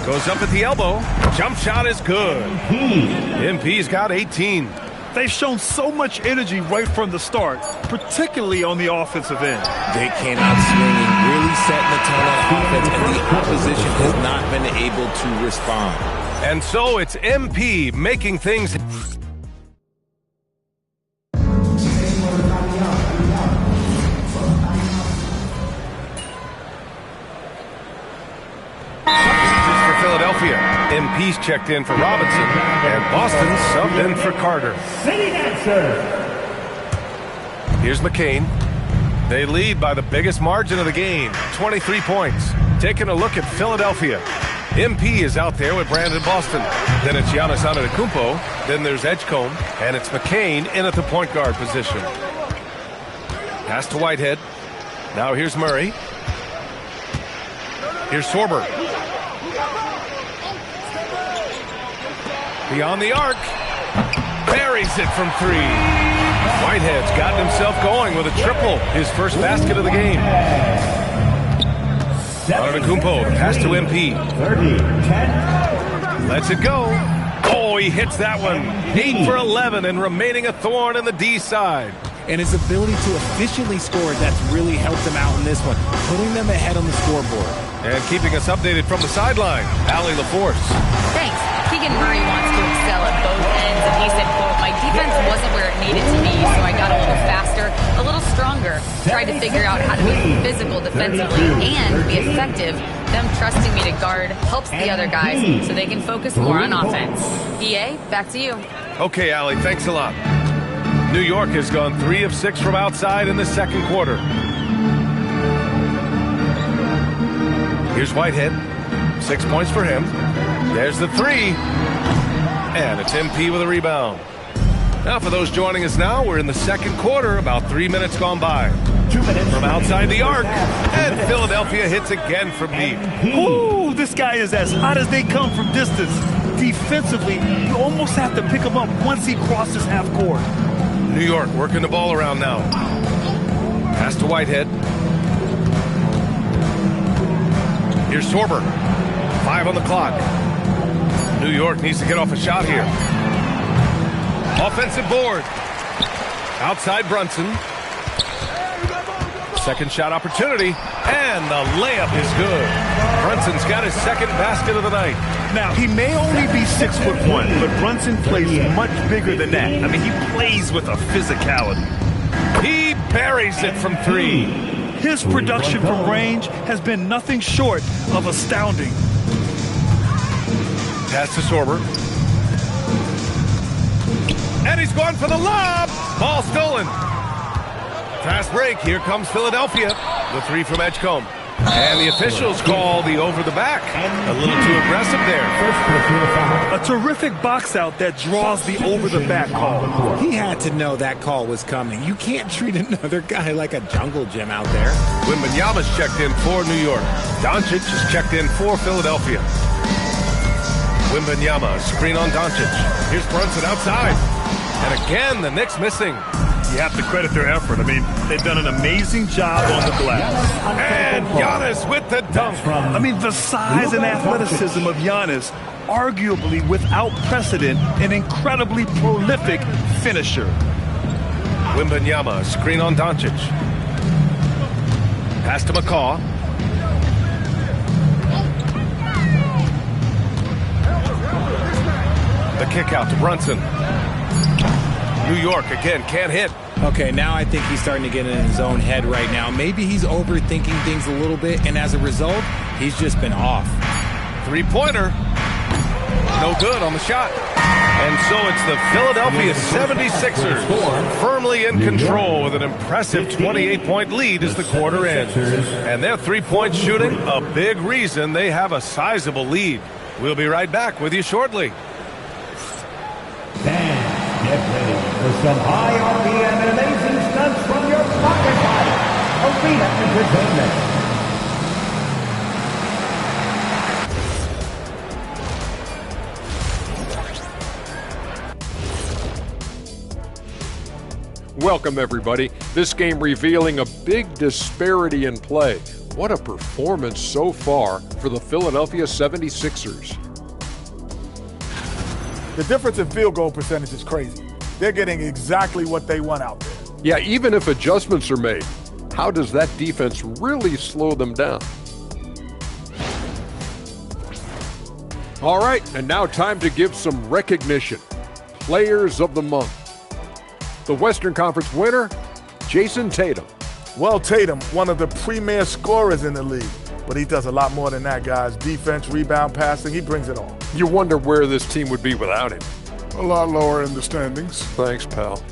Goes up at the elbow. Jump shot is good. MP's got 18. They've shown so much energy right from the start, particularly on the offensive end. They came out swinging, really setting the tone on offense, and the opposition has not been able to respond. And so it's MP making things... MP's checked in for Robinson, and Boston subbed in for Carter. Here's McCain. They lead by the biggest margin of the game, 23 points. Taking a look at Philadelphia. MP is out there with Brandon Boston. Then it's Giannis Antetokounmpo. Then there's Edgecombe, and it's McCain in at the point guard position. Pass to Whitehead. Now here's Murray. Here's Sorber. Beyond the arc. Buries it from three. Whitehead's gotten himself going with a triple. His first basket of the game. Antetokounmpo, the pass to MP. 30-10. Lets it go. Oh, he hits that one. 8 for 11 and remaining a thorn in the D side. And his ability to efficiently score, that's really helped him out in this one, putting them ahead on the scoreboard. And keeping us updated from the sideline, Allie LaForce. Thanks. Keegan Murray wants to excel at both ends, and he said, quote, my defense wasn't where it needed to be, so I got a little faster, a little stronger, tried to figure out how to be physical defensively and be effective. Them trusting me to guard helps the other guys so they can focus more on offense. EA, back to you. Okay, Allie, thanks a lot. New York has gone 3 of 6 from outside in the second quarter. Here's Whitehead. 6 points for him. There's the three. And it's MP with a rebound. Now for those joining us now, we're in the second quarter, about 3 minutes gone by. 2 minutes. From outside the arc. And Philadelphia hits again from deep. Ooh, this guy is as hot as they come from distance. Defensively, you almost have to pick him up once he crosses half court. New York working the ball around now. Pass to Whitehead. Here's Sorber. 5 on the clock. New York needs to get off a shot here. Offensive board. Outside Brunson. Second shot opportunity. And the layup is good. Brunson's got his second basket of the night. Now, he may only be 6'1", but Brunson plays much bigger than that. I mean, he plays with a physicality. He buries it from three. His production from range has been nothing short of astounding. Pass to Sorber. And he's going for the lob. Ball stolen. Fast break. Here comes Philadelphia. The three from Edgecombe. And the officials call the over the back. A little too aggressive there. A terrific box out that draws the over the back call. He had to know that call was coming. You can't treat another guy like a jungle gym out there. Wembanyama's checked in for New York. Doncic is checked in for Philadelphia. Wembanyama, screen on Doncic. Here's Brunson outside. And again, the Knicks missing. You have to credit their effort. I mean, they've done an amazing job on the glass. And Giannis with the dunk. I mean, the size and athleticism of Giannis, arguably without precedent, an incredibly prolific finisher. Wembanyama, screen on Doncic. Pass to McCaw. The kick out to Brunson. New York again can't hit. Okay, now I think he's starting to get in his own head right now. Maybe he's overthinking things a little bit, and as a result, he's just been off. Three-pointer. No good on the shot. And so it's the Philadelphia 76ers firmly in control with an impressive 28-point lead as the quarter ends. And their three-point shooting, a big reason they have a sizable lead. We'll be right back with you shortly. Fans, get ready for some high RPM and amazing stunts from your pocket fight. Arena Entertainment. Welcome, everybody. This game revealing a big disparity in play. What a performance so far for the Philadelphia 76ers. The difference in field goal percentage is crazy. They're getting exactly what they want out there. Yeah, even if adjustments are made, how does that defense really slow them down? All right, and now time to give some recognition. Players of the Month. The Western Conference winner, Jason Tatum. Well, Tatum, one of the premier scorers in the league. But he does a lot more than that, guys. Defense, rebound, passing, he brings it all. You wonder where this team would be without him. A lot lower in the standings. Thanks, pal.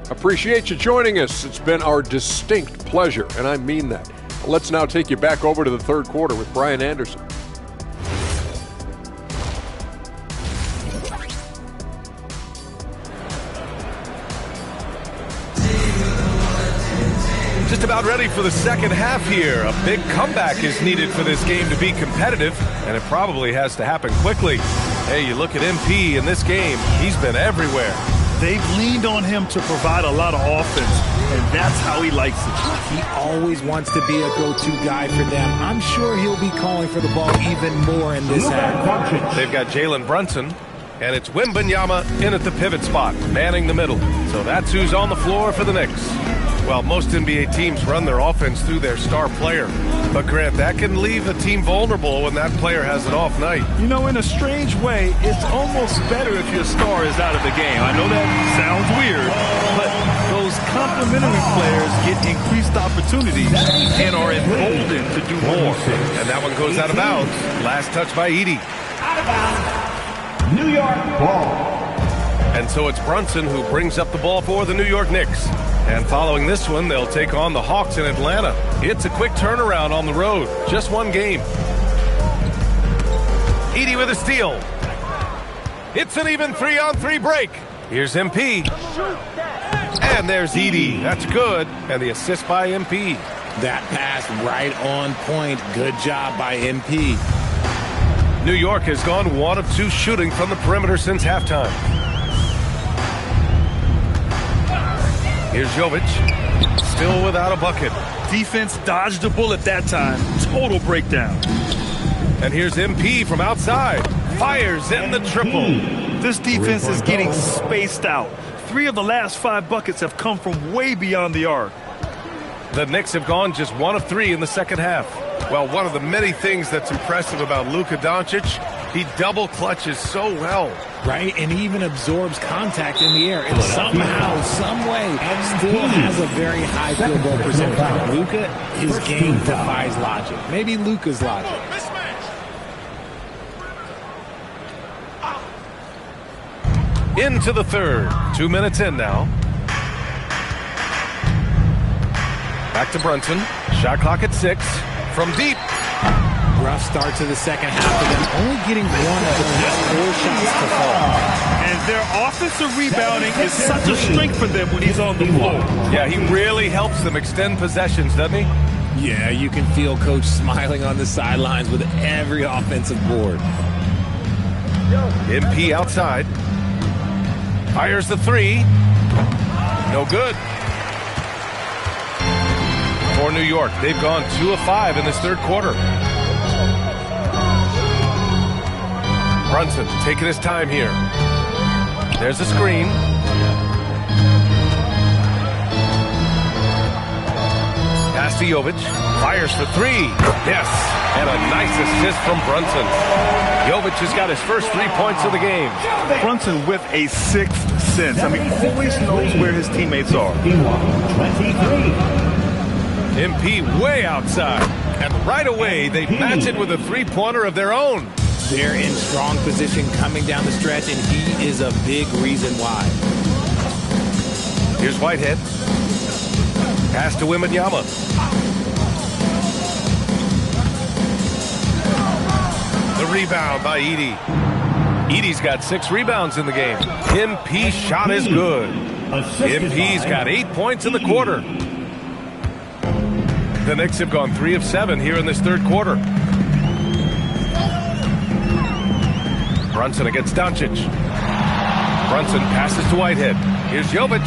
Appreciate you joining us. It's been our distinct pleasure, and I mean that. Let's now take you back over to the third quarter with Brian Anderson. Just about ready for the second half here. A big comeback is needed for this game to be competitive, and it probably has to happen quickly. Hey, you look at MP in this game, he's been everywhere. They've leaned on him to provide a lot of offense, and that's how he likes it. He always wants to be a go-to guy for them. I'm sure he'll be calling for the ball even more in this half. They've got Jalen Brunson, and it's Wembanyama in at the pivot spot, manning the middle. So that's who's on the floor for the Knicks. Well, most NBA teams run their offense through their star player. But, Grant, that can leave a team vulnerable when that player has an off night. You know, in a strange way, it's almost better if your star is out of the game. I know that sounds weird, but those complementary players get increased opportunities and are emboldened to do more. And that one goes out of bounds. Last touch by Edey. Out of bounds. New York ball. And so it's Brunson who brings up the ball for the New York Knicks. And following this one, they'll take on the Hawks in Atlanta. It's a quick turnaround on the road. Just one game. Edey with a steal. It's an even 3-on-3 break. Here's MP. And there's Edey. That's good. And the assist by MP. That pass right on point. Good job by MP. New York has gone 1 of 2 shooting from the perimeter since halftime. Here's Jovic, still without a bucket. Defense dodged a bullet that time. Total breakdown. And here's MP from outside. Fires in the triple. This defense is getting spaced out. 3 of the last 5 buckets have come from way beyond the arc. The Knicks have gone just 1 of 3 in the second half. Well, one of the many things that's impressive about Luka Doncic, he double clutches so well. Right, and he even absorbs contact in the air. And somehow, some way, still has a very high field goal percentage. Luka, his game defies logic. Maybe Luka's logic. Into the third. 2 minutes in now. Back to Brunson. Shot clock at 6. From deep. Rough start to the second half for them, only getting 1 of the past 4 shots to fall. And their offensive rebounding is such a strength for them when he's on the floor. Yeah, he really helps them extend possessions, doesn't he? Yeah, you can feel Coach smiling on the sidelines with every offensive board. MP outside. Fires the 3. No good. For New York, they've gone 2 of 5 in this third quarter. Brunson taking his time here. There's a screen. Pass to Jovic. Fires for 3. Yes. And a nice assist from Brunson. Jovic has got his first 3 points of the game. Brunson with a 6th sense. I mean, always knows where his teammates are. 23. MP way outside. And right away, they match it with a 3-pointer of their own. They're in strong position coming down the stretch, and he is a big reason why. Here's Whitehead. Pass to Wembanyama. The rebound by Edey. Edey's got 6 rebounds in the game. MP's shot is good. MP's got 8 points in the quarter. The Knicks have gone 3 of 7 here in this third quarter. Brunson against Doncic. Brunson passes to Whitehead. Here's Jovic.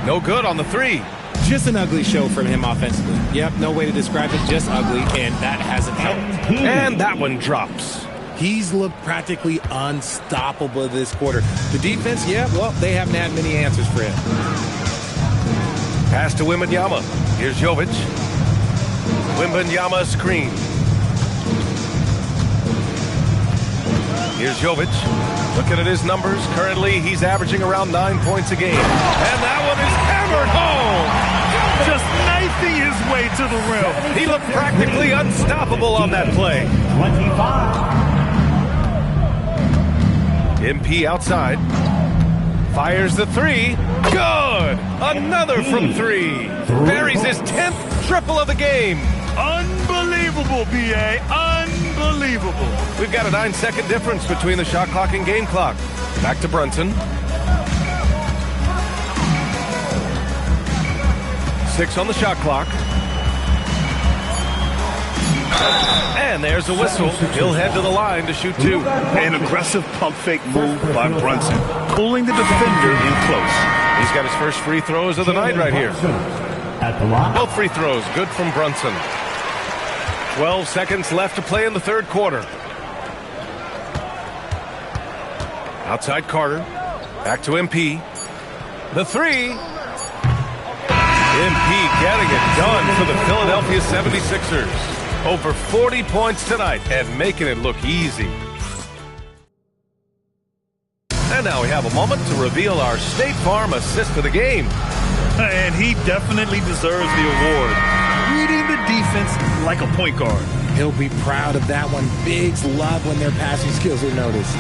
No good on the 3. Just an ugly show from him offensively. Yep, no way to describe it, just ugly, and that hasn't helped. And that one drops. He's looked practically unstoppable this quarter. The defense, yeah, well, they haven't had many answers for him. Pass to Wembanyama. Here's Jovic. Wembanyama screen. Here's Jovic. Looking at his numbers, currently he's averaging around 9 points a game. And that one is hammered home. Just knifing his way to the rim. He looked practically unstoppable on that play. 25. MP outside. Fires the 3. Good! Another from 3. Buries his 10th triple of the game. Unbelievable, B.A. Unbelievable. We've got a 9-second difference between the shot clock and game clock. Back to Brunson. 6 on the shot clock. And there's a whistle. He'll head to the line to shoot 2. An aggressive pump fake move by Brunson, pulling the defender in close. He's got his first free throws of the night right here. Both free throws good from Brunson. 12 seconds left to play in the third quarter. Outside Carter. Back to MP. The 3. MP getting it done for the Philadelphia 76ers. Over 40 points tonight and making it look easy. And now we have a moment to reveal our State Farm assist of the game. And he definitely deserves the award. Reading the defense like a point guard. He'll be proud of that one. Bigs love when their passing skills are noticed.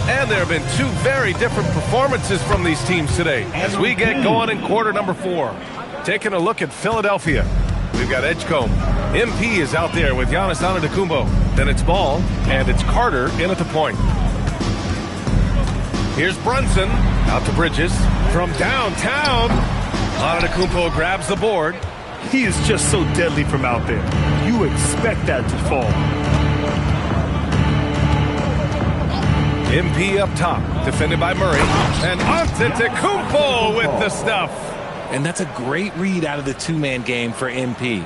And there have been 2 very different performances from these teams today as we get going in quarter number 4. Taking a look at Philadelphia. We've got Edgecombe. MP is out there with Giannis Antetokounmpo. Then it's Ball, and it's Carter in at the point. Here's Brunson, out to Bridges. From downtown, Antetokounmpo grabs the board. He is just so deadly from out there. You expect that to fall. MP up top, defended by Murray. And Antetokounmpo with the stuff. And that's a great read out of the 2-man game for MP.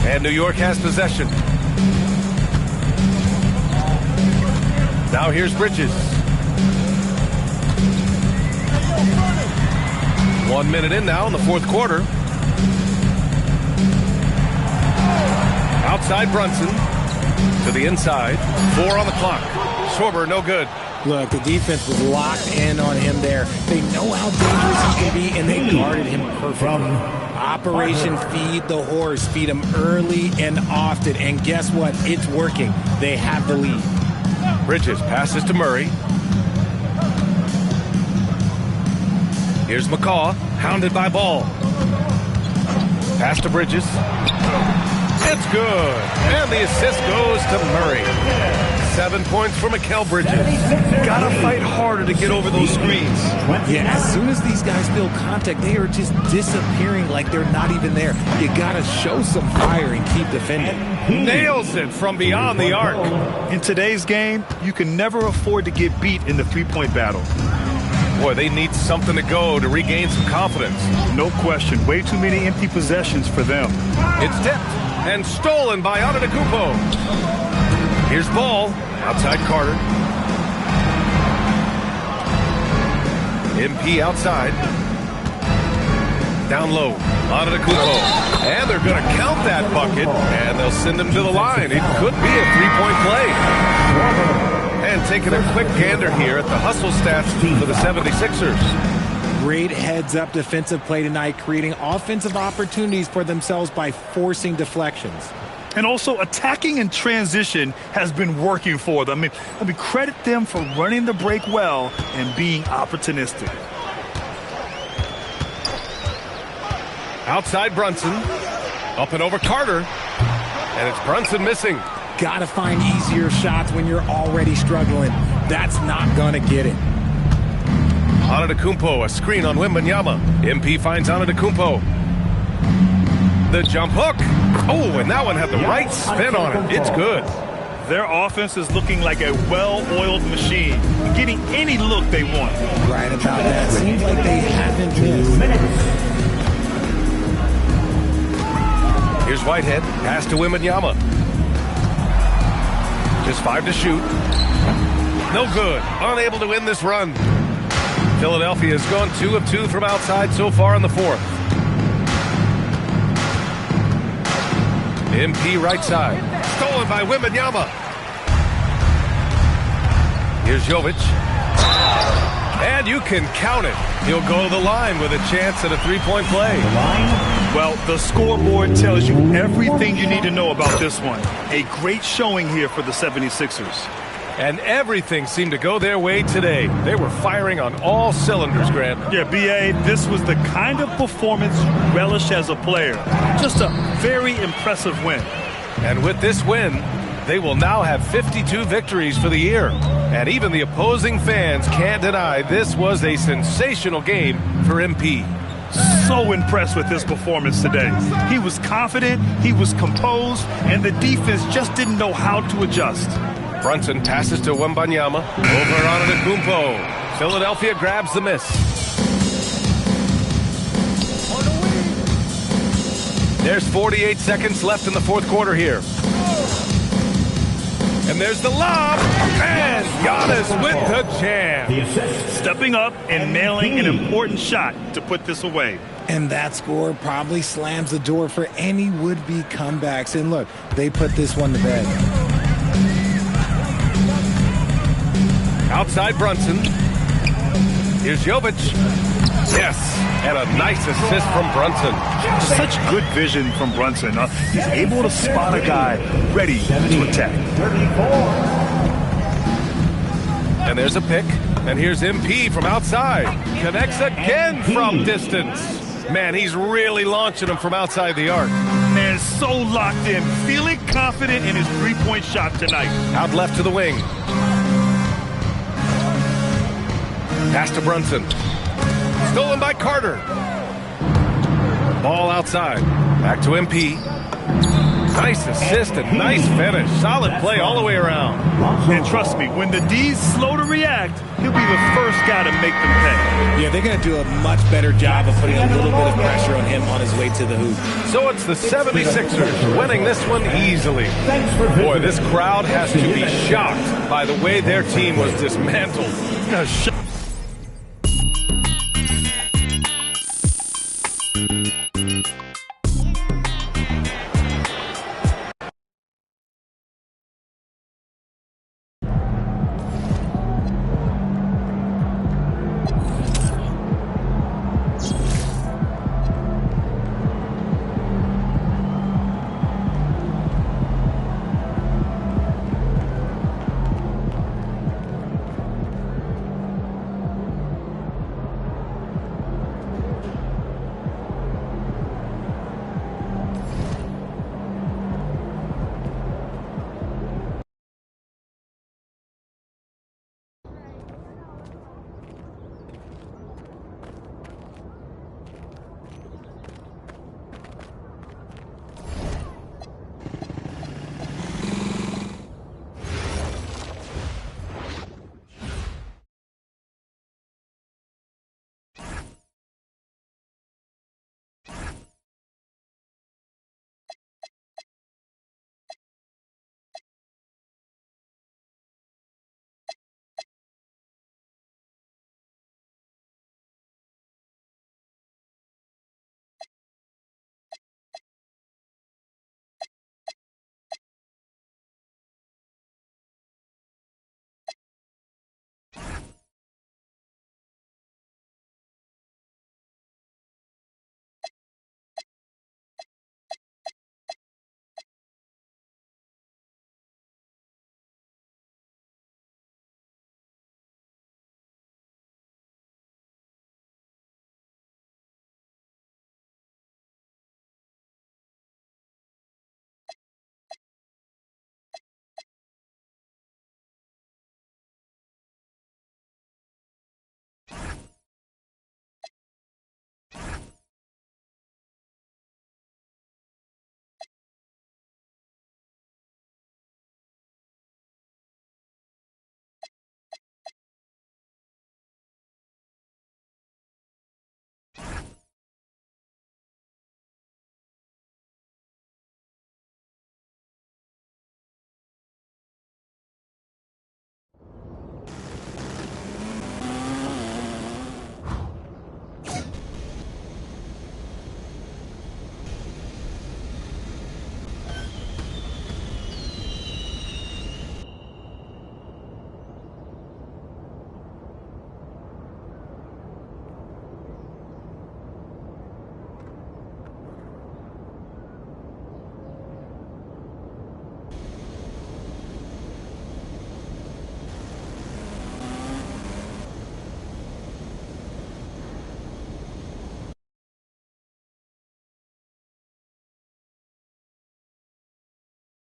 And New York has possession. Now here's Bridges. 1 minute in now in the fourth quarter. Outside Brunson. To the inside. 4 on the clock. Schwarber, no good. Look, the defense was locked in on him there. They know how dangerous he can be, and they guarded him perfectly. Operation Feed the Horse. Feed him early and often, and guess what? It's working. They have the lead. Bridges passes to Murray. Here's McCaw, hounded by Ball. Pass to Bridges. It's good. And the assist goes to Murray. 7 points for Mikal Bridges. Gotta fight harder to get over those screens. Yeah, as soon as these guys feel contact, they are just disappearing like they're not even there. You gotta show some fire and keep defending. Nails it from beyond the arc. In today's game, you can never afford to get beat in the three-point battle. Boy, they need something to go to regain some confidence. No question. Way too many empty possessions for them. It's tipped and stolen by Antetokounmpo. Here's Ball. Outside Carter. MP outside. Down low. Antetokounmpo. And they're going to count that bucket. And they'll send him to the line. It could be a three-point play. And taking a quick gander here at the hustle stats for the 76ers. Great heads-up defensive play tonight, creating offensive opportunities for themselves by forcing deflections. And also attacking in transition has been working for them. I mean, credit them for running the break well and being opportunistic. Outside Brunson. Up and over Carter. And it's Brunson missing. Got to find easier shots when you're already struggling. That's not going to get it. Antetokounmpo, a screen on Wembanyama. MP finds Antetokounmpo. The jump hook. Oh, and that one had the right spin on it. It's good. Their offense is looking like a well-oiled machine, getting any look they want. Right about that. Seems like they haven't missed. Here's Whitehead. Pass to Wembanyama. Just 5 to shoot. No good. Unable to win this run. Philadelphia has gone 2 of 2 from outside so far in the fourth. MP right side. Stolen by Wembanyama. Here's Jovic. And you can count it. He'll go to the line with a chance at a three-point play. Well, the scoreboard tells you everything you need to know about this one. A great showing here for the 76ers. And everything seemed to go their way today. They were firing on all cylinders, Grant. Yeah, B.A., this was the kind of performance you relish as a player. Just a very impressive win. And with this win, they will now have 52 victories for the year. And even the opposing fans can't deny this was a sensational game for MP. So impressed with his performance today. He was confident, he was composed, and the defense just didn't know how to adjust. Brunson passes to Wembanyama. Over Antetokounmpo. Philadelphia grabs the miss. There's 48 seconds left in the fourth quarter here. And there's the lob. And Giannis with the jam. Stepping up and nailing an important shot to put this away. And that score probably slams the door for any would-be comebacks. And look, they put this one to bed. Outside Brunson. Here's Jovic. Yes, and a nice assist from Brunson. Such good vision from Brunson. He's able to spot a guy ready to attack. And there's a pick. And here's MP from outside. Connects again from distance. Man, he's really launching him from outside the arc. Man, so locked in. Feeling confident in his three-point shot tonight. Out left to the wing. Pass to Brunson. Stolen by Carter. Ball outside. Back to MP. Nice assist and nice finish. Solid play all the way around. And trust me, when the D's slow to react, he'll be the first guy to make them pay. Yeah, they're going to do a much better job of putting a little bit of pressure on him on his way to the hoop. So it's the 76ers winning this one easily. Boy, this crowd has to be shocked by the way their team was dismantled.